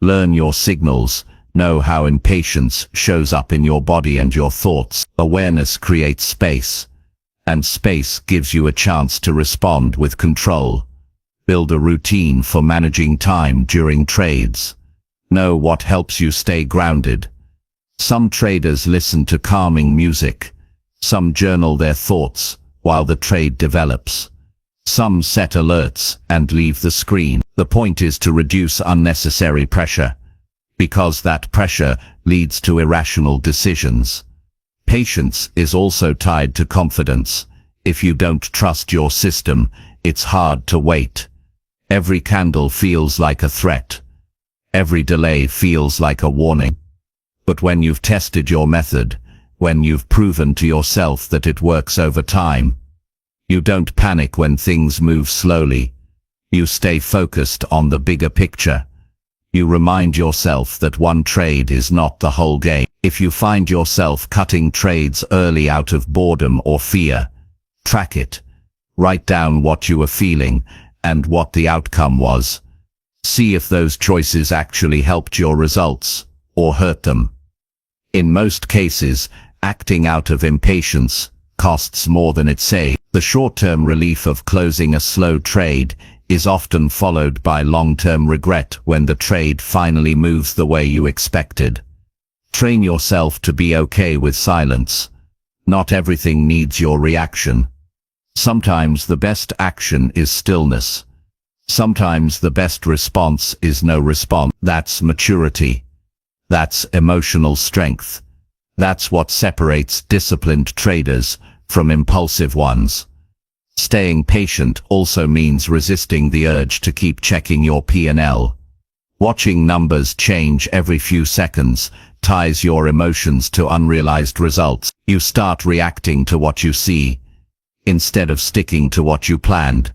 Speaker 2: Learn your signals. Know how impatience shows up in your body and your thoughts. Awareness creates space, and space gives you a chance to respond with control. Build a routine for managing time during trades. Know what helps you stay grounded. Some traders listen to calming music. Some journal their thoughts while the trade develops. Some set alerts and leave the screen. The point is to reduce unnecessary pressure, because that pressure leads to irrational decisions. Patience is also tied to confidence. If you don't trust your system, it's hard to wait. Every candle feels like a threat. Every delay feels like a warning. But when you've tested your method, when you've proven to yourself that it works over time, you don't panic when things move slowly. You stay focused on the bigger picture. You remind yourself that one trade is not the whole game. If you find yourself cutting trades early out of boredom or fear, track it. Write down what you were feeling and what the outcome was. See if those choices actually helped your results or hurt them. In most cases, acting out of impatience costs more than it saves. The short-term relief of closing a slow trade is often followed by long-term regret when the trade finally moves the way you expected. Train yourself to be okay with silence. Not everything needs your reaction. Sometimes the best action is stillness. Sometimes the best response is no response. That's maturity. That's emotional strength. That's what separates disciplined traders from impulsive ones. Staying patient also means resisting the urge to keep checking your P&L. Watching numbers change every few seconds ties your emotions to unrealized results. You start reacting to what you see, instead of sticking to what you planned.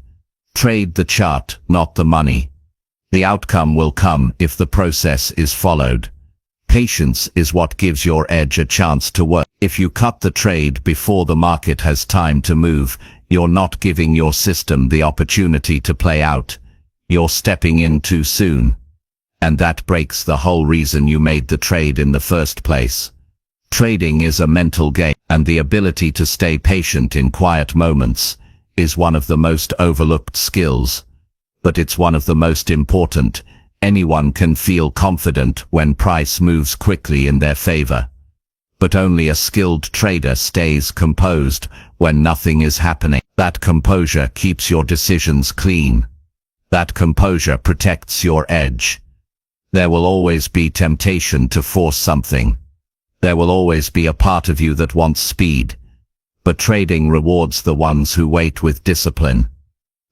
Speaker 2: Trade the chart, not the money. The outcome will come if the process is followed. Patience is what gives your edge a chance to work. If you cut the trade before the market has time to move, you're not giving your system the opportunity to play out. You're stepping in too soon. And that breaks the whole reason you made the trade in the first place. Trading is a mental game, and the ability to stay patient in quiet moments is one of the most overlooked skills. But it's one of the most important. Anyone can feel confident when price moves quickly in their favor. But only a skilled trader stays composed when nothing is happening. That composure keeps your decisions clean. That composure protects your edge. There will always be temptation to force something. There will always be a part of you that wants speed. But trading rewards the ones who wait with discipline.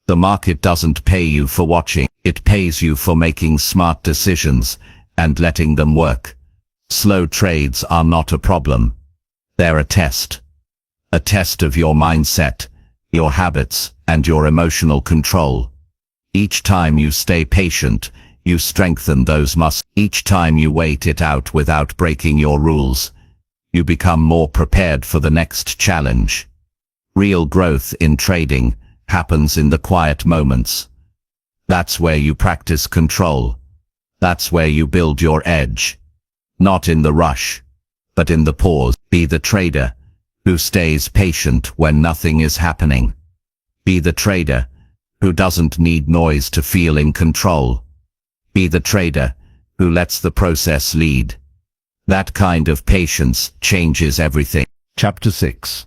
Speaker 2: The market doesn't pay you for watching. It pays you for making smart decisions and letting them work. Slow trades are not a problem. They're a test. A test of your mindset, your habits, and your emotional control. Each time you stay patient, you strengthen those muscles. Each time you wait it out without breaking your rules, you become more prepared for the next challenge. Real growth in trading happens in the quiet moments. That's where you practice control. That's where you build your edge. Not in the rush, but in the pause. Be the trader who stays patient when nothing is happening. Be the trader who doesn't need noise to feel in control. Be the trader who lets the process lead. That kind of patience changes everything.
Speaker 1: Chapter 6.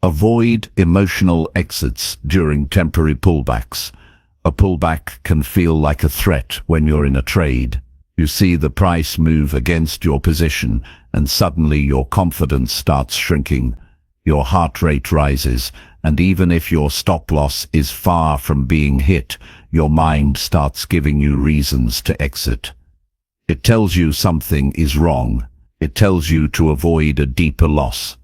Speaker 1: Avoid emotional exits during temporary pullbacks. A pullback can feel like a threat when you're in a trade. You see the price move against your position, and suddenly your confidence starts shrinking. Your heart rate rises, and even if your stop loss is far from being hit, your mind starts giving you reasons to exit. It tells you something is wrong. It tells you to avoid a deeper loss.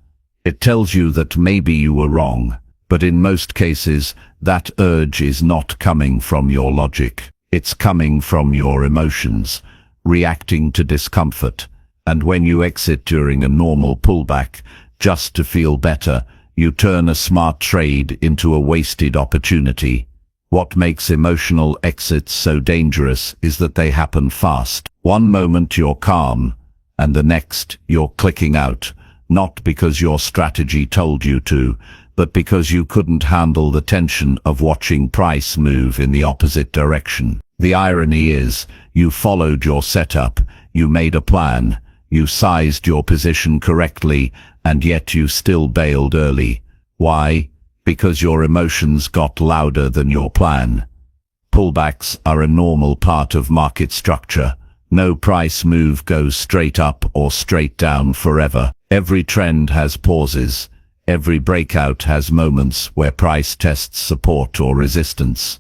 Speaker 1: It tells you that maybe you were wrong, but in most cases, that urge is not coming from your logic. It's coming from your emotions, reacting to discomfort. And when you exit during a normal pullback, just to feel better, you turn a smart trade into a wasted opportunity. What makes emotional exits so dangerous is that they happen fast. One moment you're calm, and the next you're clicking out, not because your strategy told you to, but because you couldn't handle the tension of watching price move in the opposite direction. The irony is, you followed your setup, you made a plan, you sized your position correctly, and yet you still bailed early. Why? Because your emotions got louder than your plan. Pullbacks are a normal part of market structure. No price move goes straight up or straight down forever. Every trend has pauses. Every breakout has moments where price tests support or resistance.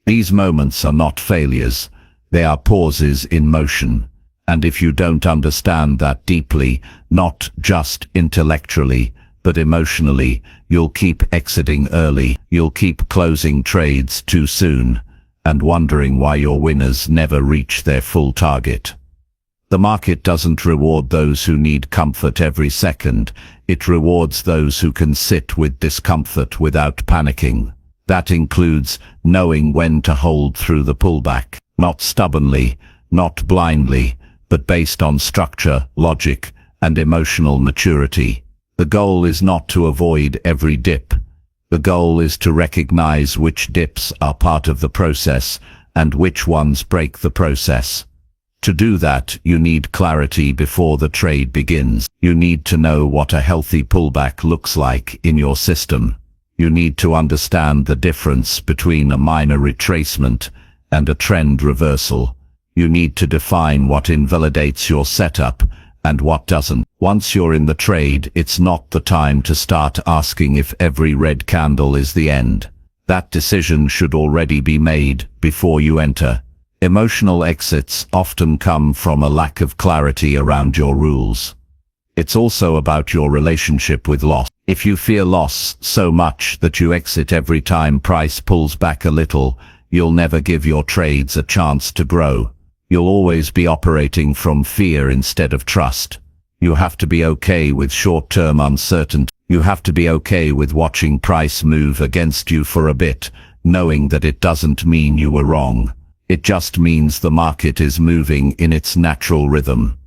Speaker 1: These moments are not failures. They are pauses in motion. And if you don't understand that deeply, not just intellectually, but emotionally, you'll keep exiting early. You'll keep closing trades too soon, and wondering why your winners never reach their full target. The market doesn't reward those who need comfort every second. It rewards those who can sit with discomfort without panicking. That includes knowing when to hold through the pullback, not stubbornly, not blindly, but based on structure, logic, and emotional maturity. The goal is not to avoid every dip. The goal is to recognize which dips are part of the process and which ones break the process. To do that, you need clarity before the trade begins. You need to know what a healthy pullback looks like in your system. You need to understand the difference between a minor retracement and a trend reversal. You need to define what invalidates your setup and what doesn't. Once you're in the trade, it's not the time to start asking if every red candle is the end. That decision should already be made before you enter. Emotional exits often come from a lack of clarity around your rules. It's also about your relationship with loss. If you fear loss so much that you exit every time price pulls back a little, you'll never give your trades a chance to grow. You'll always be operating from fear instead of trust. You have to be okay with short-term uncertainty. You have to be okay with watching price move against you for a bit, knowing that it doesn't mean you were wrong. It just means the market is moving in its natural rhythm.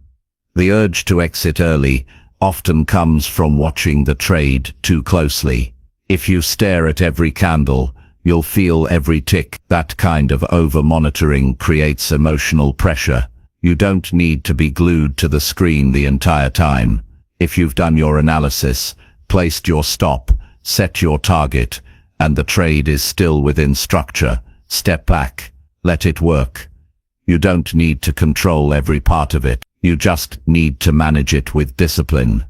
Speaker 1: The urge to exit early often comes from watching the trade too closely. If you stare at every candle, you'll feel every tick. That kind of over-monitoring creates emotional pressure. You don't need to be glued to the screen the entire time. If you've done your analysis, placed your stop, set your target, and the trade is still within structure, step back. Let it work. You don't need to control every part of it. You just need to manage it with discipline.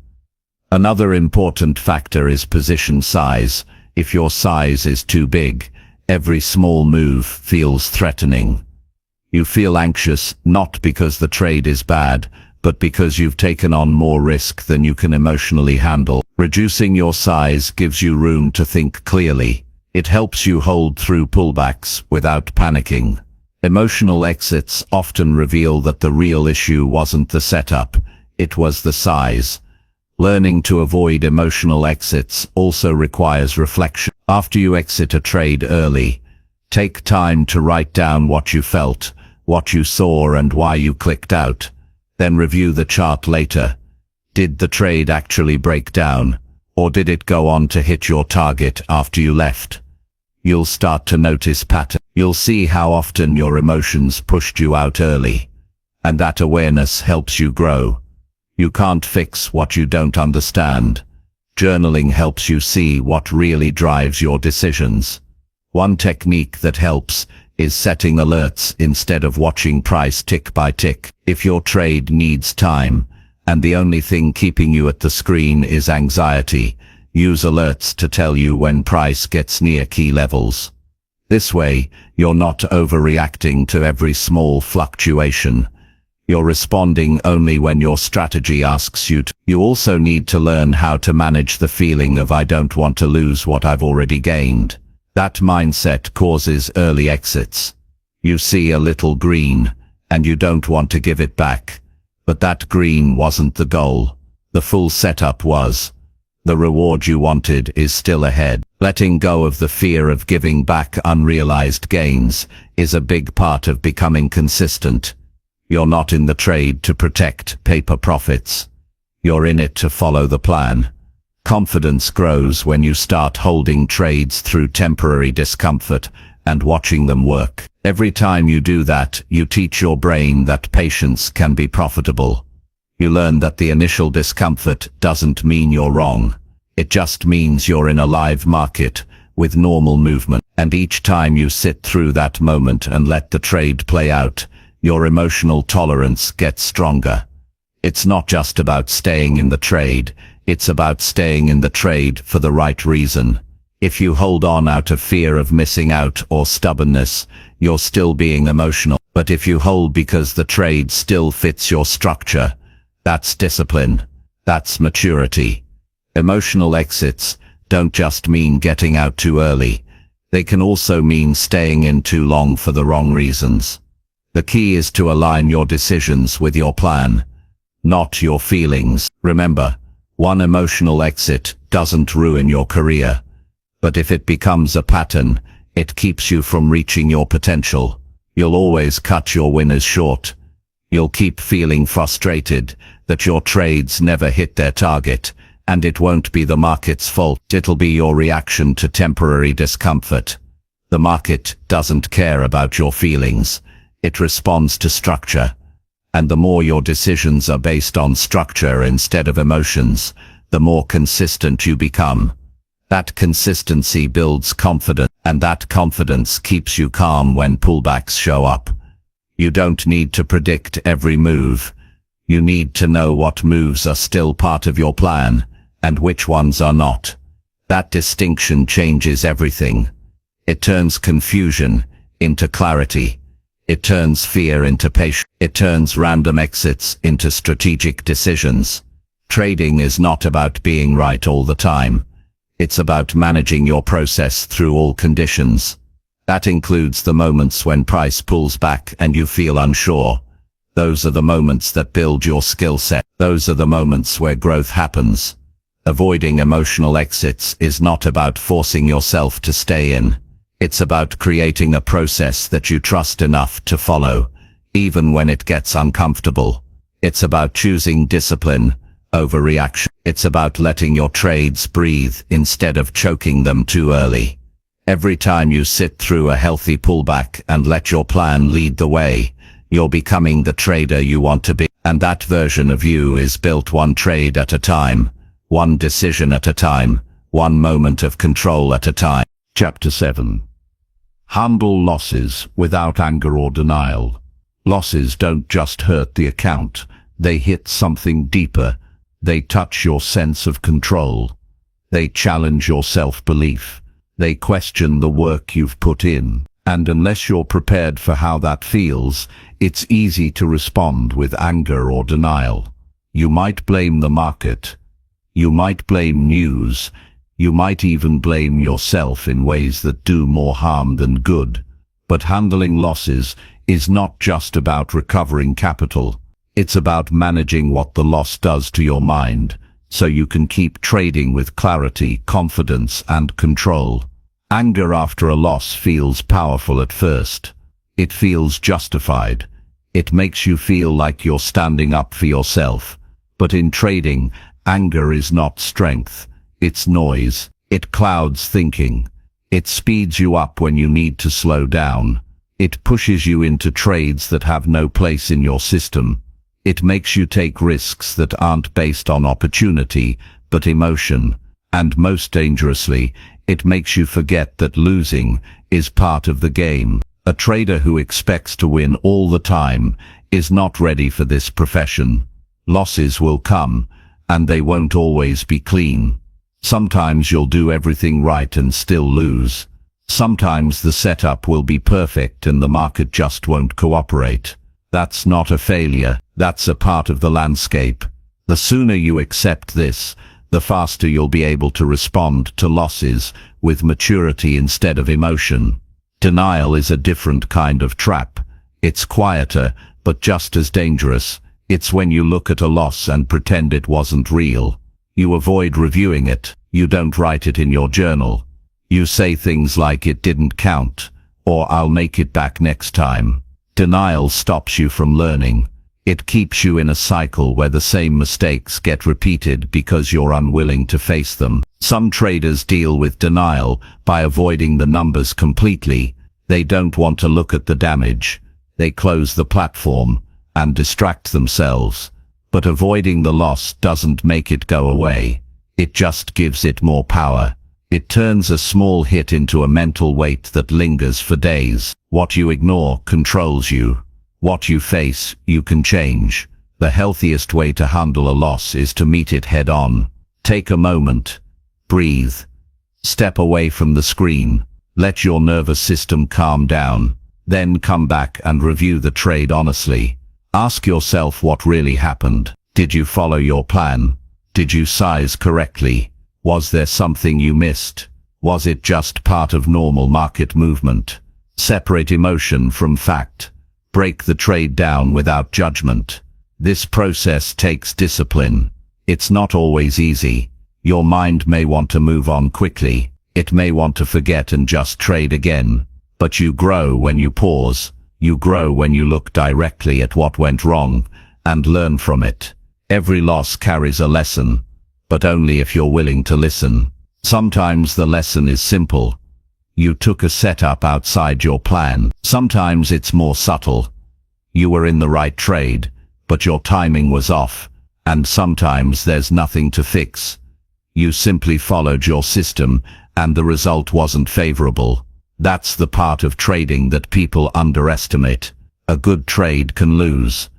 Speaker 1: Another important factor is position size. If your size is too big, every small move feels threatening. You feel anxious not because the trade is bad, but because you've taken on more risk than you can emotionally handle. Reducing your size gives you room to think clearly.
Speaker 2: It helps you hold through pullbacks without panicking. Emotional exits often reveal that the real issue wasn't the setup, it was the size. Learning to avoid emotional exits also requires reflection. After you exit a trade early, take time to write down what you felt, what you saw and why you clicked out. Then review the chart later. Did the trade actually break down, or did it go on to hit your target after you left? You'll start to notice patterns. You'll see how often your emotions pushed you out early, and that awareness helps you grow. You can't fix what you don't understand. Journaling helps you see what really drives your decisions. One technique that helps is setting alerts instead of watching price tick by tick. If your trade needs time, and the only thing keeping you at the screen is anxiety, use alerts to tell you when price gets near key levels. This way, you're not overreacting to every small fluctuation. You're responding only when your strategy asks you to. You also need to learn how to manage the feeling of "I don't want to lose what I've already gained." That mindset causes early exits. You see a little green, and you don't want to give it back. But that green wasn't the goal. The full setup was. The reward you wanted is still ahead. Letting go of the fear of giving back unrealized gains is a big part of becoming consistent. You're not in the trade to protect paper profits. You're in it to follow the plan. Confidence grows when you start holding trades through temporary discomfort and watching them work. Every time you do that, you teach your brain that patience can be profitable. You learn that the initial discomfort doesn't mean you're wrong. It just means you're in a live market with normal movement. And each time you sit through that moment and let the trade play out, your emotional tolerance gets stronger. It's not just about staying in the trade, it's about staying in the trade for the right reason. If you hold on out of fear of missing out or stubbornness, you're still being emotional. But if you hold because the trade still fits your structure, that's discipline. That's maturity. Emotional exits don't just mean getting out too early. They can also mean staying in too long for the wrong reasons. The key is to align your decisions with your plan, not your feelings. Remember, one emotional exit doesn't ruin your career. But if it becomes a pattern, it keeps you from reaching your potential. You'll always cut your winners short. You'll keep feeling frustrated that your trades never hit their target, and it won't be the market's fault. It'll be your reaction to temporary discomfort. The market doesn't care about your feelings. It responds to structure. And the more your decisions are based on structure instead of emotions, the more consistent you become. That consistency builds confidence, and that confidence keeps you calm when pullbacks show up. You don't need to predict every move. You need to know what moves are still part of your plan, and which ones are not. That distinction changes everything. It turns confusion into clarity. It turns fear into patience. It turns random exits into strategic decisions. Trading is not about being right all the time. It's about managing your process through all conditions. That includes the moments when price pulls back and you feel unsure. Those are the moments that build your skill set. Those are the moments where growth happens. Avoiding emotional exits is not about forcing yourself to stay in. It's about creating a process that you trust enough to follow, even when it gets uncomfortable. It's about choosing discipline over reaction. It's about letting your trades breathe instead of choking them too early. Every time you sit through a healthy pullback and let your plan lead the way, you're becoming the trader you want to be. And that version of you is built one trade at a time, one decision at a time, one moment of control at a time.
Speaker 1: Chapter 7. Handle losses without anger or denial. Losses don't just hurt the account, they hit something deeper. They touch your sense of control. They challenge your self-belief. They question the work you've put in. And unless you're prepared for how that feels, it's easy to respond with anger or denial. You might blame the market. You might blame news.
Speaker 2: You might even blame yourself in ways that do more harm than good. But handling losses is not just about recovering capital. It's about managing what the loss does to your mind, so you can keep trading with clarity, confidence, and control. Anger after a loss feels powerful at first. It feels justified. It makes you feel like you're standing up for yourself. But in trading, anger is not strength. It's noise. It clouds thinking. It speeds you up when you need to slow down. It pushes you into trades that have no place in your system. It makes you take risks that aren't based on opportunity, but emotion. And most dangerously, it makes you forget that losing is part of the game. A trader who expects to win all the time is not ready for this profession. Losses will come, and they won't always be clean. Sometimes you'll do everything right and still lose. Sometimes the setup will be perfect and the market just won't cooperate. That's not a failure, that's a part of the landscape. The sooner you accept this, the faster you'll be able to respond to losses with maturity instead of emotion. Denial is a different kind of trap. It's quieter, but just as dangerous. It's when you look at a loss and pretend it wasn't real. You avoid reviewing it. You don't write it in your journal. You say things like it didn't count, or I'll make it back next time. Denial stops you from learning. It keeps you in a cycle where the same mistakes get repeated because you're unwilling to face them. Some traders deal with denial by avoiding the numbers completely. They don't want to look at the damage. They close the platform and distract themselves. But avoiding the loss doesn't make it go away. It just gives it more power. It turns a small hit into a mental weight that lingers for days. What you ignore controls you. What you face, you can change. The healthiest way to handle a loss is to meet it head on. Take a moment. Breathe. Step away from the screen. Let your nervous system calm down. Then come back and review the trade honestly. Ask yourself what really happened. Did you follow your plan? Did you size correctly? Was there something you missed? Was it just part of normal market movement? Separate emotion from fact. Break the trade down without judgment. This process takes discipline. It's not always easy. Your mind may want to move on quickly. It may want to forget and just trade again. But you grow when you pause. You grow when you look directly at what went wrong and learn from it. Every loss carries a lesson, but only if you're willing to listen. Sometimes the lesson is simple. You took a setup outside your plan. Sometimes it's more subtle. You were in the right trade, but your timing was off. And sometimes there's nothing to fix. You simply followed your system, and the result wasn't favorable. That's the part of trading that people underestimate. A good trade can lose.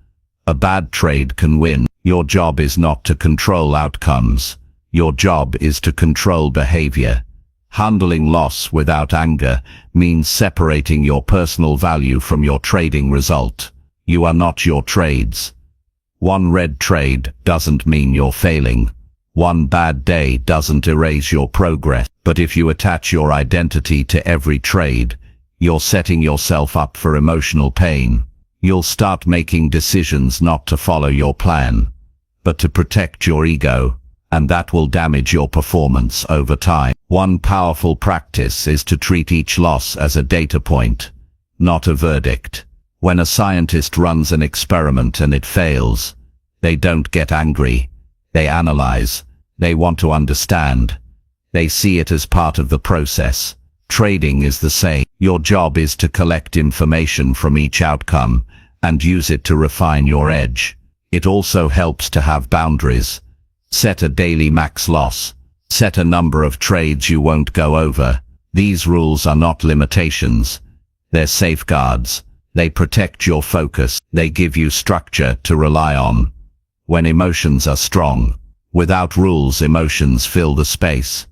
Speaker 2: A bad trade can win. Your job is not to control outcomes. Your job is to control behavior. Handling loss without anger means separating your personal value from your trading result. You are not your trades. One red trade doesn't mean you're failing. One bad day doesn't erase your progress. But if you attach your identity to every trade, you're setting yourself up for emotional pain. You'll start making decisions not to follow your plan, but to protect your ego, and that will damage your performance over time. One powerful practice is to treat each loss as a data point, not a verdict. When a scientist runs an experiment and it fails, they don't get angry. They analyze. They want to understand. They see it as part of the process. Trading is the same. Your job is to collect information from each outcome and use it to refine your edge. It also helps to have boundaries. Set a daily max loss. Set a number of trades you won't go over. These rules are not limitations. They're safeguards. They protect your focus. They give you structure to rely on. When emotions are strong, without rules, emotions fill the space.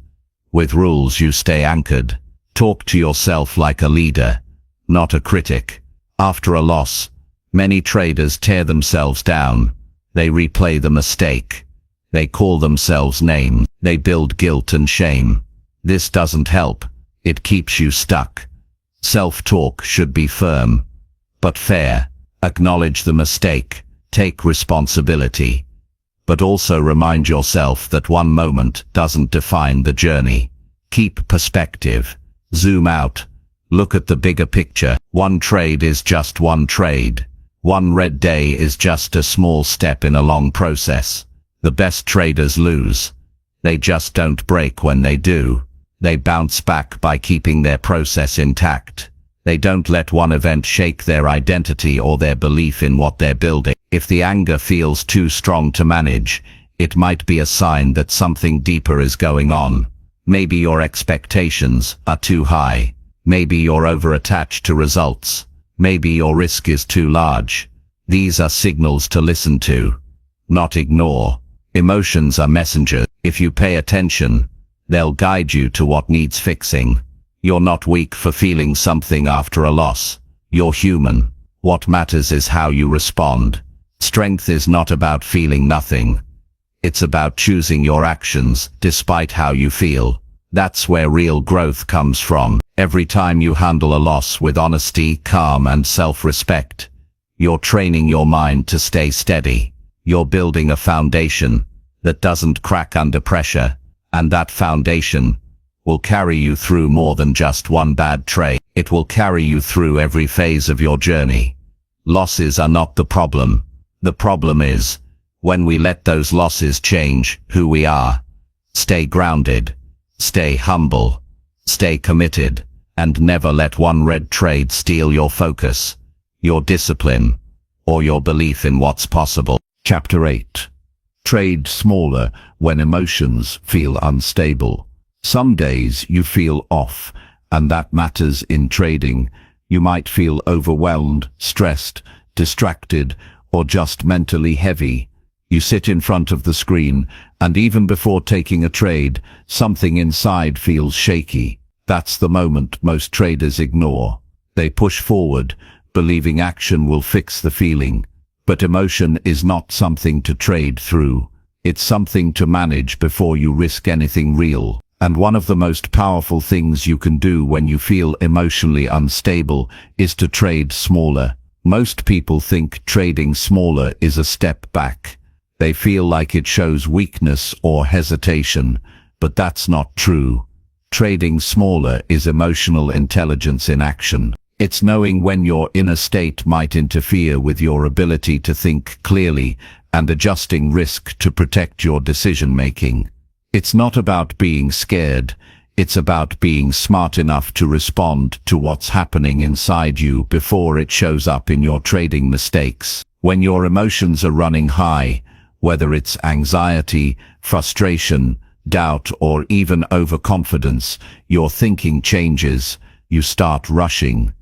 Speaker 2: With rules, you stay anchored. Talk to yourself like a leader, not a critic. After a loss, many traders tear themselves down. They replay the mistake. They call themselves names. They build guilt and shame. This doesn't help. It keeps you stuck. Self-talk should be firm, but fair. Acknowledge the mistake. Take responsibility. But also remind yourself that one moment doesn't define the journey. Keep perspective. Zoom out. Look at the bigger picture. One trade is just one trade. One red day is just a small step in a long process. The best traders lose. They just don't break when they do. They bounce back by keeping their process intact. They don't let one event shake their identity or their belief in what they're building. If the anger feels too strong to manage, it might be a sign that something deeper is going on. Maybe your expectations are too high. Maybe you're over-attached to results. Maybe your risk is too large. These are signals to listen to, not ignore. Emotions are messengers. If you pay attention, they'll guide you to what needs fixing. You're not weak for feeling something after a loss. You're human. What matters is how you respond. Strength is not about feeling nothing. It's about choosing your actions despite how you feel. That's where real growth comes from. Every time you handle a loss with honesty, calm, and self-respect, you're training your mind to stay steady. You're building a foundation that doesn't crack under pressure, and that foundation will carry you through more than just one bad trade. It will carry you through every phase of your journey. Losses are not the problem. The problem is when we let those losses change who we are. Stay grounded, stay humble, stay committed, and never let one red trade steal your focus, your discipline, or your belief in what's possible.
Speaker 1: Chapter 8. Trade smaller when emotions feel unstable. Some days you feel off, and that matters in trading. You might feel overwhelmed, stressed, distracted, or just mentally heavy. You sit in front of the screen, and even before taking a trade, something inside feels shaky. That's the moment most traders ignore. They push forward, believing action will fix the feeling. But emotion is not something to trade through. It's something to manage before you risk anything real. And one of the most powerful things you can do when you feel emotionally unstable is to trade smaller. Most people think trading smaller is a step back. They feel like it shows weakness or hesitation, but that's not true. Trading smaller is emotional intelligence in action. It's knowing when your inner state might interfere with your ability to think clearly and adjusting risk to protect your decision-making. It's not about being scared. It's about being smart enough to respond to what's happening inside you before it shows up in your trading mistakes. When your emotions are running high, whether it's anxiety, frustration, doubt, or even overconfidence, your thinking changes. You start rushing.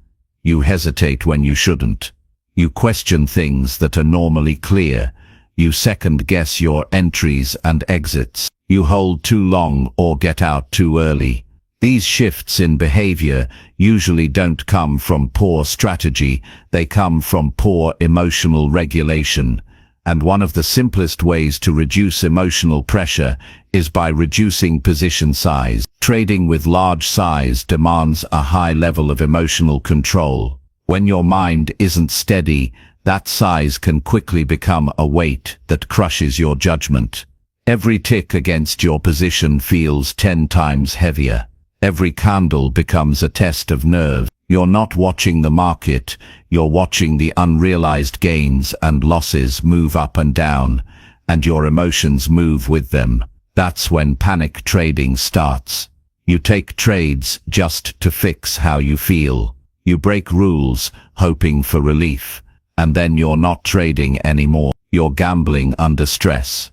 Speaker 1: You hesitate when you shouldn't. You question things that are normally clear. You second-guess your entries and exits. You hold too long or get out too early. These shifts in behavior usually don't come from poor strategy. They come from poor emotional regulation. And one of the simplest ways to reduce emotional pressure is by reducing position size. Trading with large size demands a high level of emotional control. When your mind isn't steady, that size can quickly become a weight that crushes your judgment. Every tick against your position feels 10 times heavier. Every candle becomes a test of nerve. You're not watching the market, you're watching the unrealized gains and losses move up and down, and your emotions move with them. That's when panic trading starts. You take trades just to fix how you feel. You break rules, hoping for relief, and then you're not trading anymore. You're gambling under stress.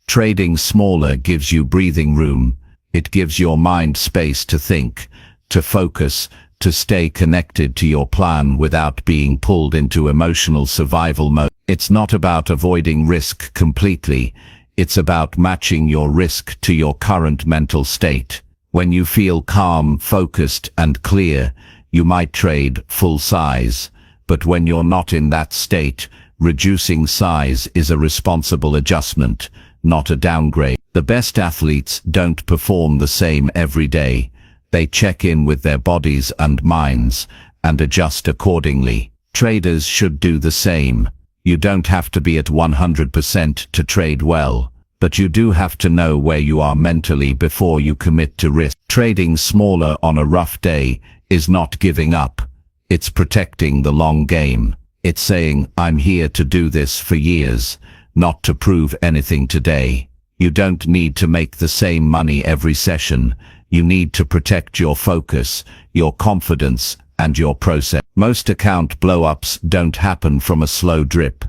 Speaker 1: Trading smaller gives you breathing room. It gives your mind space to think, to focus, to stay connected to your plan without being pulled into emotional survival mode. It's not about avoiding risk completely. It's about matching your risk to your current mental state. When you feel calm, focused, and clear, you might trade full size. But when you're not in that state, reducing size is a responsible adjustment,
Speaker 2: not a downgrade. The best athletes don't perform the same every day. They check in with their bodies and minds and adjust accordingly. Traders should do the same. You don't have to be at 100% to trade well, but you do have to know where you are mentally before you commit to risk. Trading smaller on a rough day is not giving up. It's protecting the long game. It's saying, I'm here to do this for years, not to prove anything today. You don't need to make the same money every session. You need to protect your focus, your confidence, and your process. Most account blow-ups don't happen from a slow drip.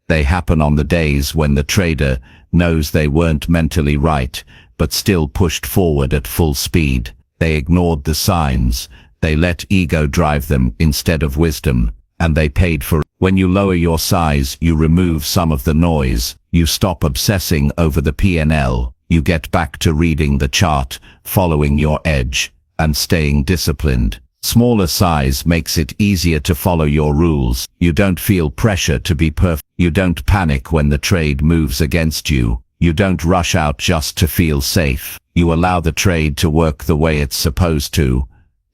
Speaker 2: They happen on the days when the trader knows they weren't mentally right, but still pushed forward at full speed. They ignored the signs. They let ego drive them instead of wisdom, and they paid for it. When you lower your size, you remove some of the noise. You stop obsessing over the P&L. You get back to reading the chart, following your edge, and staying disciplined. Smaller size makes it easier to follow your rules. You don't feel pressure to be perfect. You don't panic when the trade moves against you. You don't rush out just to feel safe. You allow the trade to work the way it's supposed to.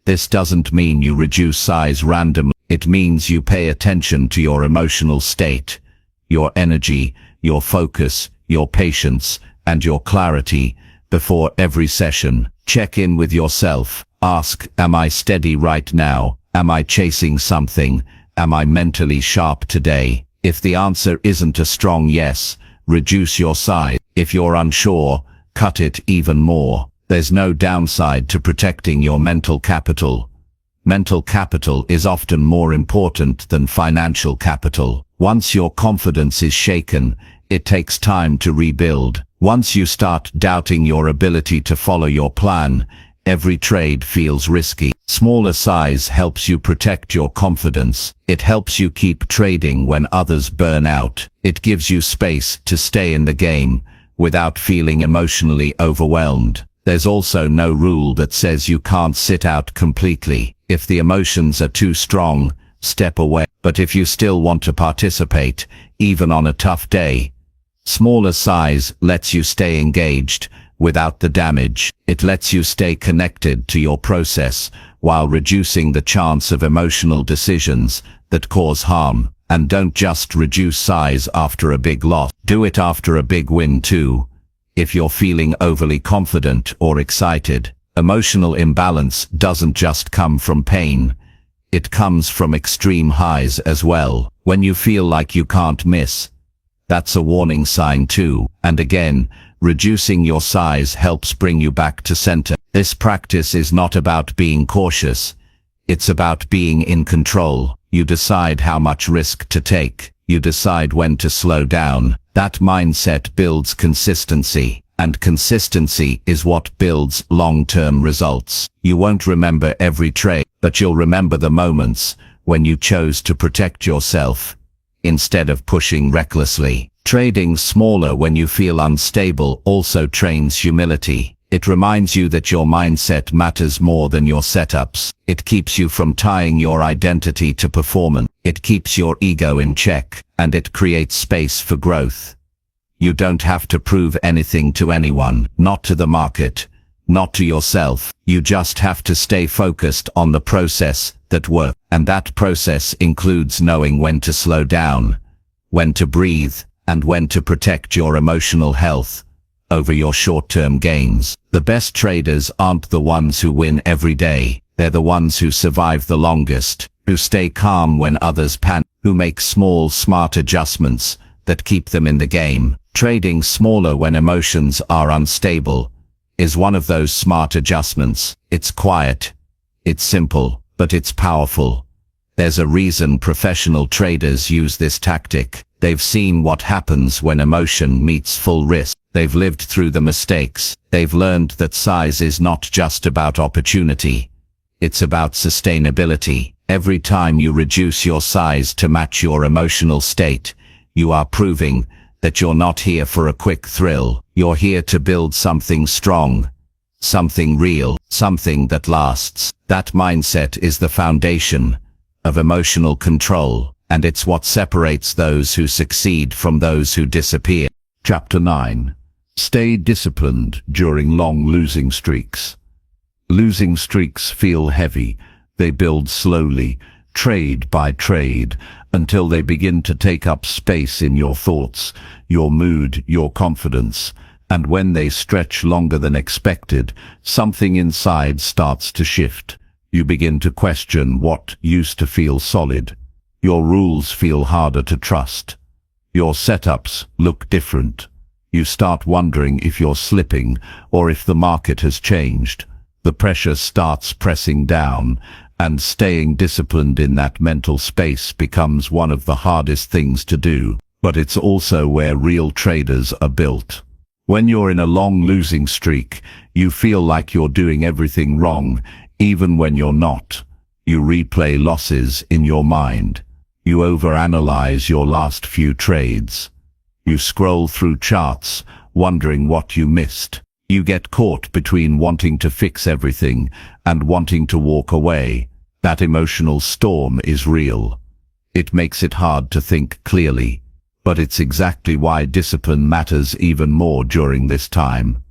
Speaker 2: This doesn't mean you reduce size randomly. It means you pay attention to your emotional state, your energy, your focus, your patience, and your clarity before every session. Check in with yourself. Ask, am I steady right now? Am I chasing something? Am I mentally sharp today? If the answer isn't a strong yes, reduce your size. If you're unsure, cut it even more. There's no downside to protecting your mental capital. Mental capital is often more important than financial capital. Once your confidence is shaken, it takes time to rebuild. Once you start doubting your ability to follow your plan, every trade feels risky. Smaller size helps you protect your confidence. It helps you keep trading when others burn out. It gives you space to stay in the game without feeling emotionally overwhelmed. There's also no rule that says you can't sit out completely. If the emotions are too strong, step away. But if you still want to participate, even on a tough day, smaller size lets you stay engaged without the damage. It lets you stay connected to your process while reducing the chance of emotional decisions that cause harm. And don't just reduce size after a big loss. Do it after a big win too. If you're feeling overly confident or excited, emotional imbalance doesn't just come from pain. It comes from extreme highs as well. When you feel like you can't miss, that's a warning sign too. And again, reducing your size helps bring you back to center. This practice is not about being cautious. It's about being in control. You decide how much risk to take. You decide when to slow down. That mindset builds consistency, and consistency is what builds long-term results. You won't remember every trade, but you'll remember the moments when you chose to protect yourself instead of pushing recklessly. Trading smaller when you feel unstable also trains humility. It reminds you that your mindset matters more than your setups. It keeps you from tying your identity to performance. It keeps your ego in check, and it creates space for growth. You don't have to prove anything to anyone, not to the market, not to yourself. You just have to stay focused on the process that works. And that process includes knowing when to slow down, when to breathe, and when to protect your emotional health over your short-term gains. The best traders aren't the ones who win every day. They're the ones who survive the longest, who stay calm when others panic, who make small, smart adjustments that keep them in the game. Trading smaller when emotions are unstable is one of those smart adjustments. It's quiet, it's simple, but it's powerful. There's a reason professional traders use this tactic. They've seen what happens when emotion meets full risk. They've lived through the mistakes. They've learned that size is not just about opportunity. It's about sustainability. Every time you reduce your size to match your emotional state, you are proving that you're not here for a quick thrill. You're here to build something strong, something real, something that lasts. That mindset is the foundation of emotional control, and it's what separates those who succeed from those who disappear.
Speaker 1: Chapter 9.
Speaker 2: Stay disciplined during long losing streaks. Losing streaks feel heavy. They build slowly, trade by trade, until they begin to take up space in your thoughts, your mood, your confidence. And when they stretch longer than expected, something inside starts to shift. You begin to question what used to feel solid. Your rules feel harder to trust. Your setups look different. You start wondering if you're slipping or if the market has changed. The pressure starts pressing down, and staying disciplined in that mental space becomes one of the hardest things to do. But it's also where real traders are built. When you're in a long losing streak, you feel like you're doing everything wrong, even when you're not. You replay losses in your mind. You overanalyze your last few trades. You scroll through charts, wondering what you missed. You get caught between wanting to fix everything and wanting to walk away. That emotional storm is real. It makes it hard to think clearly. But it's exactly why discipline matters even more during this time.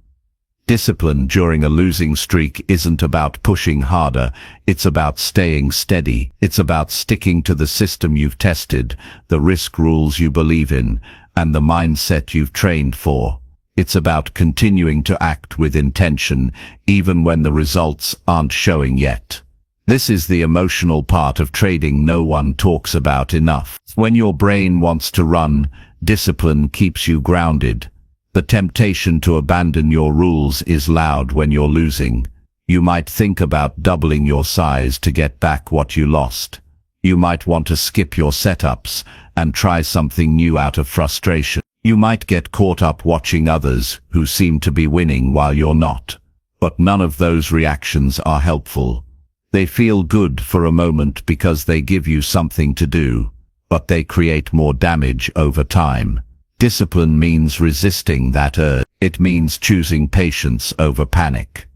Speaker 2: Discipline during a losing streak isn't about pushing harder, it's about staying steady. It's about sticking to the system you've tested, the risk rules you believe in, and the mindset you've trained for. It's about continuing to act with intention, even when the results aren't showing yet. This is the emotional part of trading no one talks about enough. When your brain wants to run, discipline keeps you grounded. The temptation to abandon your rules is loud when you're losing. You might think about doubling your size to get back what you lost. You might want to skip your setups and try something new out of frustration. You might get caught up watching others who seem to be winning while you're not. But none of those reactions are helpful. They feel good for a moment because they give you something to do, but they create more damage over time. Discipline means resisting that urge. It means choosing patience over panic.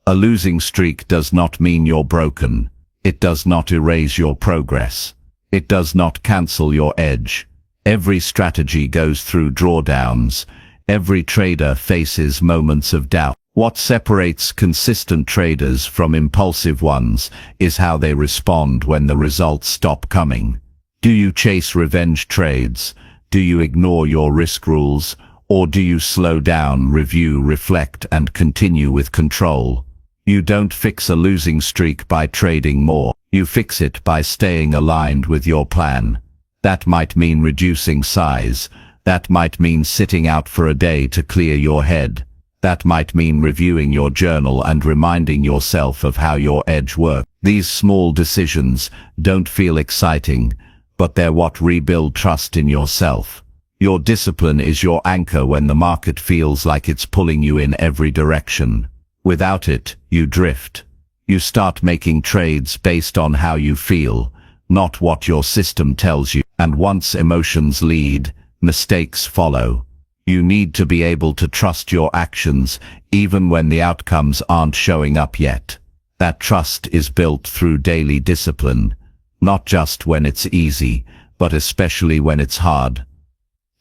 Speaker 2: A losing streak does not mean you're broken. It does not erase your progress. It does not cancel your edge. Every strategy goes through drawdowns. Every trader faces moments of doubt. What separates consistent traders from impulsive ones is how they respond when the results stop coming. Do you chase revenge trades? Do you ignore your risk rules? Or do you slow down, review, reflect, and continue with control? You don't fix a losing streak by trading more. You fix it by staying aligned with your plan. That might mean reducing size. That might mean sitting out for a day to clear your head. That might mean reviewing your journal and reminding yourself of how your edge works. These small decisions don't feel exciting, but they're what rebuild trust in yourself. Your discipline is your anchor when the market feels like it's pulling you in every direction. Without it, you drift. You start making trades based on how you feel, not what your system tells you. And once emotions lead, mistakes follow. You need to be able to trust your actions, even when the outcomes aren't showing up yet. That trust is built through daily discipline, not just when it's easy, but especially when it's hard.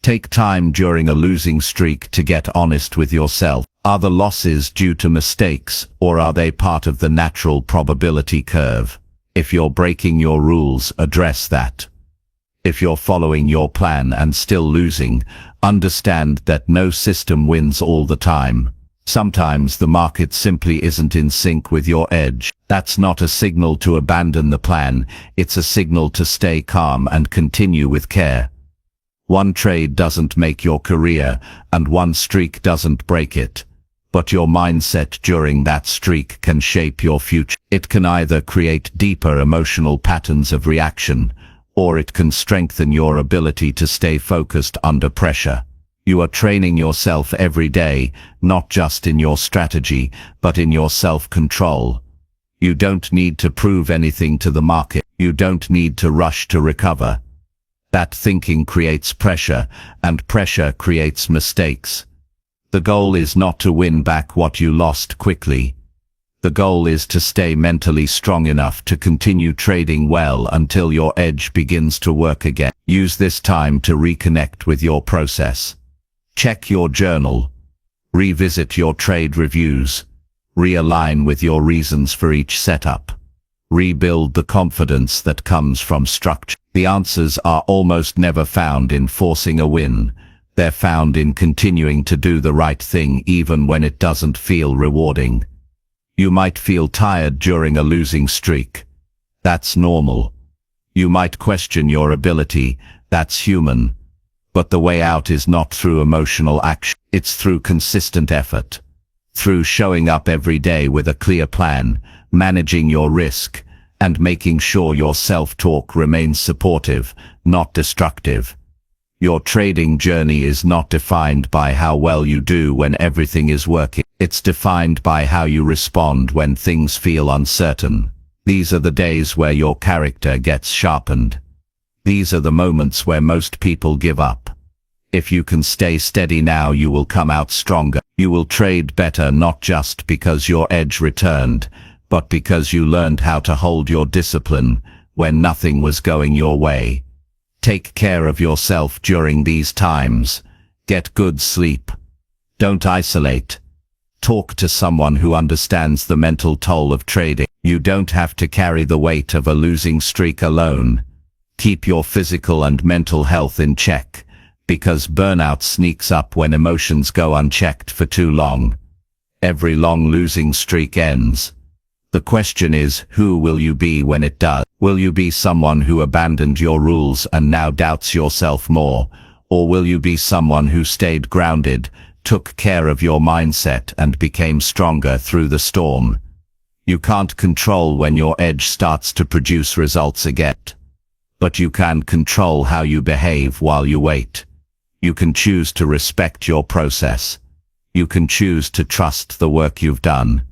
Speaker 2: Take time during a losing streak to get honest with yourself. Are the losses due to mistakes, or are they part of the natural probability curve? If you're breaking your rules, address that. If you're following your plan and still losing, understand that no system wins all the time. Sometimes the market simply isn't in sync with your edge. That's not a signal to abandon the plan, it's a signal to stay calm and continue with care. One trade doesn't make your career, and one streak doesn't break it. But your mindset during that streak can shape your future. It can either create deeper emotional patterns of reaction, or it can strengthen your ability to stay focused under pressure. You are training yourself every day, not just in your strategy, but in your self-control. You don't need to prove anything to the market. You don't need to rush to recover. That thinking creates pressure, and pressure creates mistakes. The goal is not to win back what you lost quickly. The goal is to stay mentally strong enough to continue trading well until your edge begins to work again. Use this time to reconnect with your process. Check your journal. Revisit your trade reviews. Realign with your reasons for each setup. Rebuild the confidence that comes from structure. The answers are almost never found in forcing a win. They're found in continuing to do the right thing even when it doesn't feel rewarding. You might feel tired during a losing streak. That's normal. You might question your ability. That's human. But the way out is not through emotional action. It's through consistent effort. Through showing up every day with a clear plan, managing your risk, and making sure your self-talk remains supportive, not destructive. Your trading journey is not defined by how well you do when everything is working. It's defined by how you respond when things feel uncertain. These are the days where your character gets sharpened. These are the moments where most people give up. If you can stay steady now, you will come out stronger. You will trade better not just because your edge returned, but because you learned how to hold your discipline when nothing was going your way. Take care of yourself during these times. Get good sleep. Don't isolate. Talk to someone who understands the mental toll of trading. You don't have to carry the weight of a losing streak alone. Keep your physical and mental health in check, because burnout sneaks up when emotions go unchecked for too long. Every long losing streak ends. The question is, who will you be when it does? Will you be someone who abandoned your rules and now doubts yourself more? Or will you be someone who stayed grounded, took care of your mindset, and became stronger through the storm? You can't control when your edge starts to produce results again. But you can control how you behave while you wait. You can choose to respect your process. You can choose to trust the work you've done.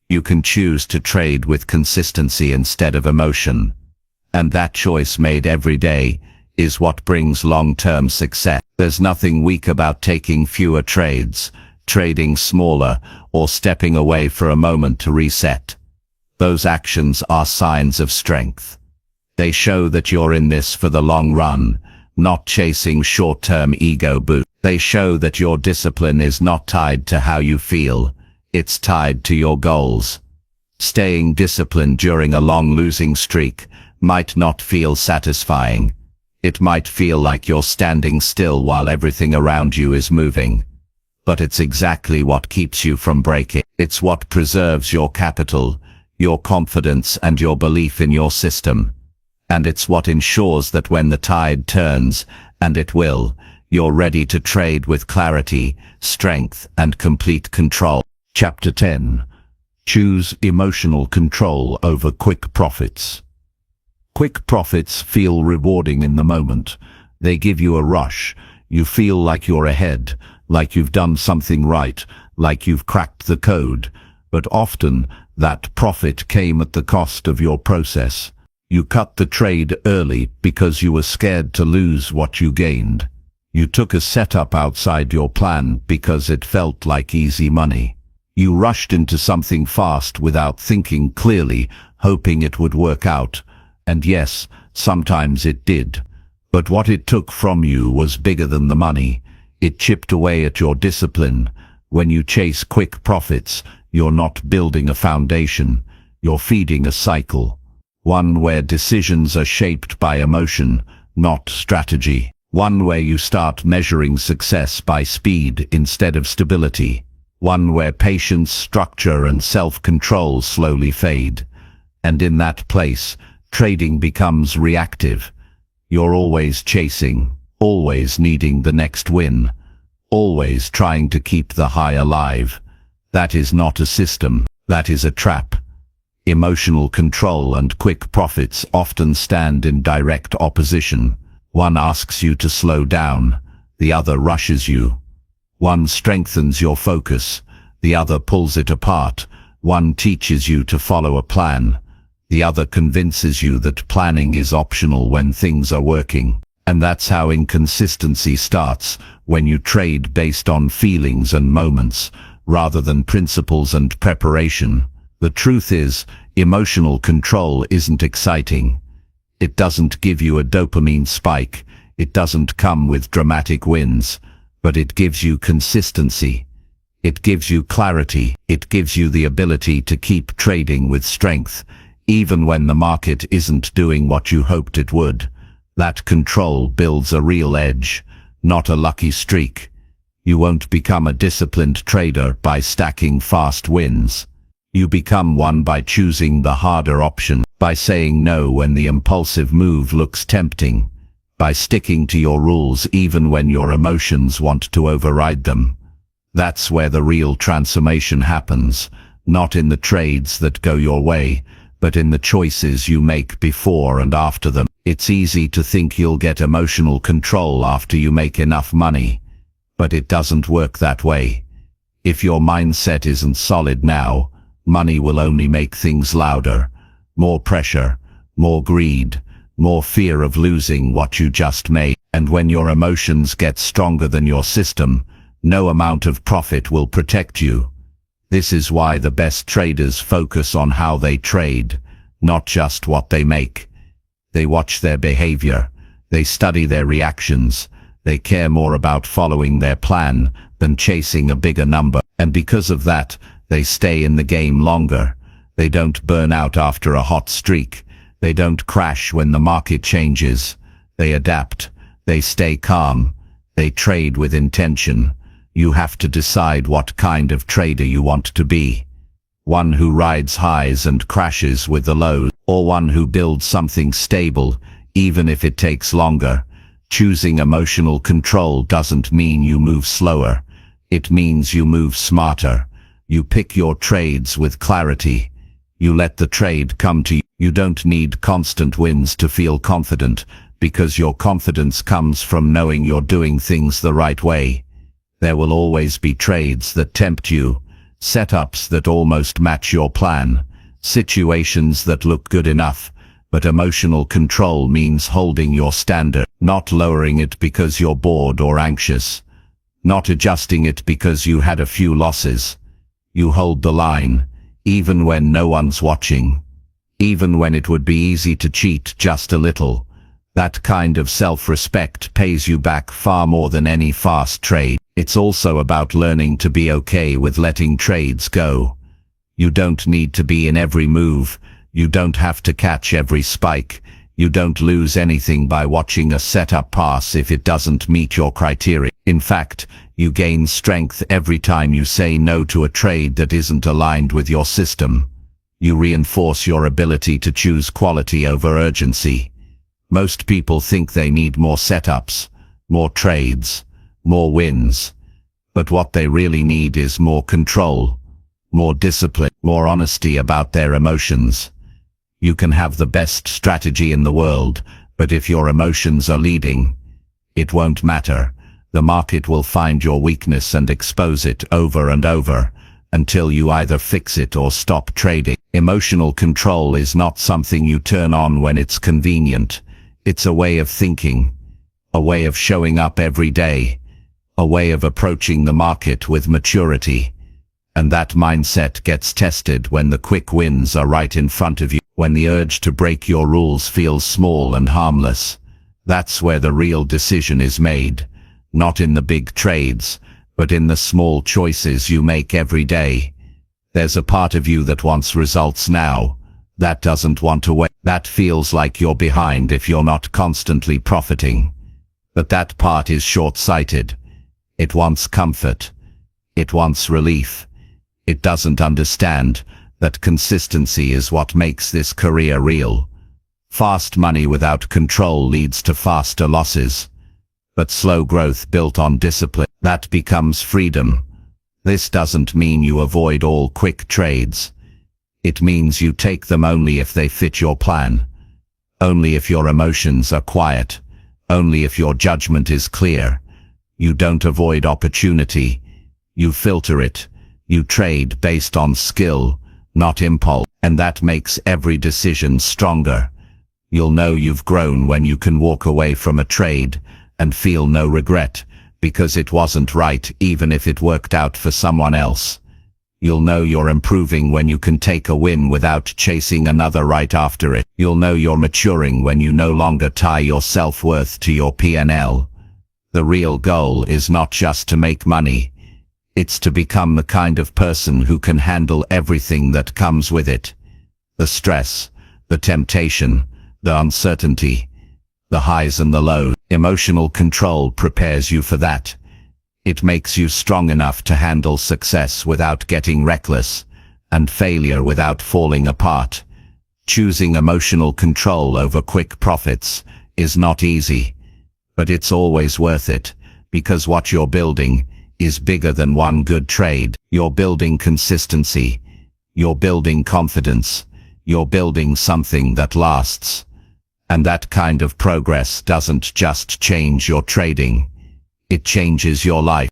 Speaker 2: You can choose to trade with consistency instead of emotion. And that choice made every day is what brings long-term success. There's nothing weak about taking fewer trades, trading smaller, or stepping away for a moment to reset. Those actions are signs of strength. They show that you're in this for the long run, not chasing short-term ego boosts. They show that your discipline is not tied to how you feel, it's tied to your goals. Staying disciplined during a long losing streak might not feel satisfying. It might feel like you're standing still while everything around you is moving. But it's exactly what keeps you from breaking. It's what preserves your capital, your confidence, and your belief in your system. And it's what ensures that when the tide turns, and it will, you're ready to trade with clarity, strength, and complete control.
Speaker 1: Chapter 10. Choose emotional control over quick profits. Quick profits feel rewarding in the moment. They give you a rush. You feel like you're ahead, like you've done something right, like you've cracked the code. But often, that profit came at the cost of your process. You cut the trade early because you were scared to lose what you gained. You took a setup outside your plan because it felt like easy money. You rushed into something fast without thinking clearly, hoping it would work out. And yes, sometimes it did. But what it took from you was bigger than the money. It chipped away at your discipline. When you chase quick profits, you're not building a foundation. You're feeding a cycle. One where decisions are shaped by emotion, not strategy. One where you start measuring success by speed instead of stability. One where patience, structure, and self-control slowly fade. And in that place, trading becomes reactive. You're always chasing, always needing the next win, always trying to keep the high alive. That is not a system, that is a trap. Emotional control and quick profits often stand in direct opposition. One asks you to slow down, the other rushes you. One strengthens your focus, the other pulls it apart. One teaches you to follow a plan, the other convinces you that planning is optional when things are working. And that's how inconsistency starts, when you trade based on feelings and moments, rather than principles and preparation. The truth is, emotional control isn't exciting. It doesn't give you a dopamine spike. It doesn't come with dramatic wins, but it gives you consistency.
Speaker 2: It gives you clarity. It gives you the ability to keep trading with strength, even when the market isn't doing what you hoped it would. That control builds a real edge, not a lucky streak. You won't become a disciplined trader by stacking fast wins. You become one by choosing the harder option, by saying no when the impulsive move looks tempting, by sticking to your rules even when your emotions want to override them. That's where the real transformation happens, not in the trades that go your way, but in the choices you make before and after them. It's easy to think you'll get emotional control after you make enough money, but it doesn't work that way. If your mindset isn't solid now, money will only make things louder. More pressure, more greed, more fear of losing what you just made. And when your emotions get stronger than your system, no amount of profit will protect you. This is why the best traders focus on how they trade, not just what they make. They watch their behavior, they study their reactions, they care more about following their plan than chasing a bigger number. And because of that, they stay in the game longer. They don't burn out after a hot streak. They don't crash when the market changes. They adapt. They stay calm. They trade with intention. You have to decide what kind of trader you want to be. One who rides highs and crashes with the lows, or one who builds something stable, even if it takes longer. Choosing emotional control doesn't mean you move slower. It means you move smarter. You pick your trades with clarity. You let the trade come to you. You don't need constant wins to feel confident, because your confidence comes from knowing you're doing things the right way. There will always be trades that tempt you, setups that almost match your plan, situations that look good enough, but emotional control means holding your standard, not lowering it because you're bored or anxious, not adjusting it because you had a few losses. You hold the line, even when no one's watching, even when it would be easy to cheat just a little. That kind of self-respect pays you back far more than any fast trade. It's also about learning to be okay with letting trades go. You don't need to be in every move. You don't have to catch every spike. You don't lose anything by watching a setup pass if it doesn't meet your criteria. In fact, you gain strength every time you say no to a trade that isn't aligned with your system. You reinforce your ability to choose quality over urgency. Most people think they need more setups, more trades, more wins. But what they really need is more control, more discipline, more honesty about their emotions. You can have the best strategy in the world, but if your emotions are leading, it won't matter. The market will find your weakness and expose it over and over, until you either fix it or stop trading. Emotional control is not something you turn on when it's convenient. It's a way of thinking, a way of showing up every day, a way of approaching the market with maturity. And that mindset gets tested when the quick wins are right in front of you, when the urge to break your rules feels small and harmless. That's where the real decision is made, not in the big trades, but in the small choices you make every day. There's a part of you that wants results now, that doesn't want to wait, that feels like you're behind if you're not constantly profiting. But that part is short-sighted. It wants comfort. It wants relief. It doesn't understand that consistency is what makes this career real. Fast money without control leads to faster losses. But slow growth built on discipline, that becomes freedom. This doesn't mean you avoid all quick trades. It means you take them only if they fit your plan. Only if your emotions are quiet. Only if your judgment is clear. You don't avoid opportunity. You filter it. You trade based on skill, not impulse. And that makes every decision stronger. You'll know you've grown when you can walk away from a trade and feel no regret, because it wasn't right even if it worked out for someone else. You'll know you're improving when you can take a win without chasing another right after it. You'll know you're maturing when you no longer tie your self-worth to your P&L. The real goal is not just to make money. It's to become the kind of person who can handle everything that comes with it. The stress, the temptation, the uncertainty, the highs and the lows. Emotional control prepares you for that. It makes you strong enough to handle success without getting reckless, and failure without falling apart. Choosing emotional control over quick profits is not easy, but it's always worth it, because what you're building is bigger than one good trade. You're building consistency. You're building confidence. You're building something that lasts. And that kind of progress doesn't just change your trading. It changes your life.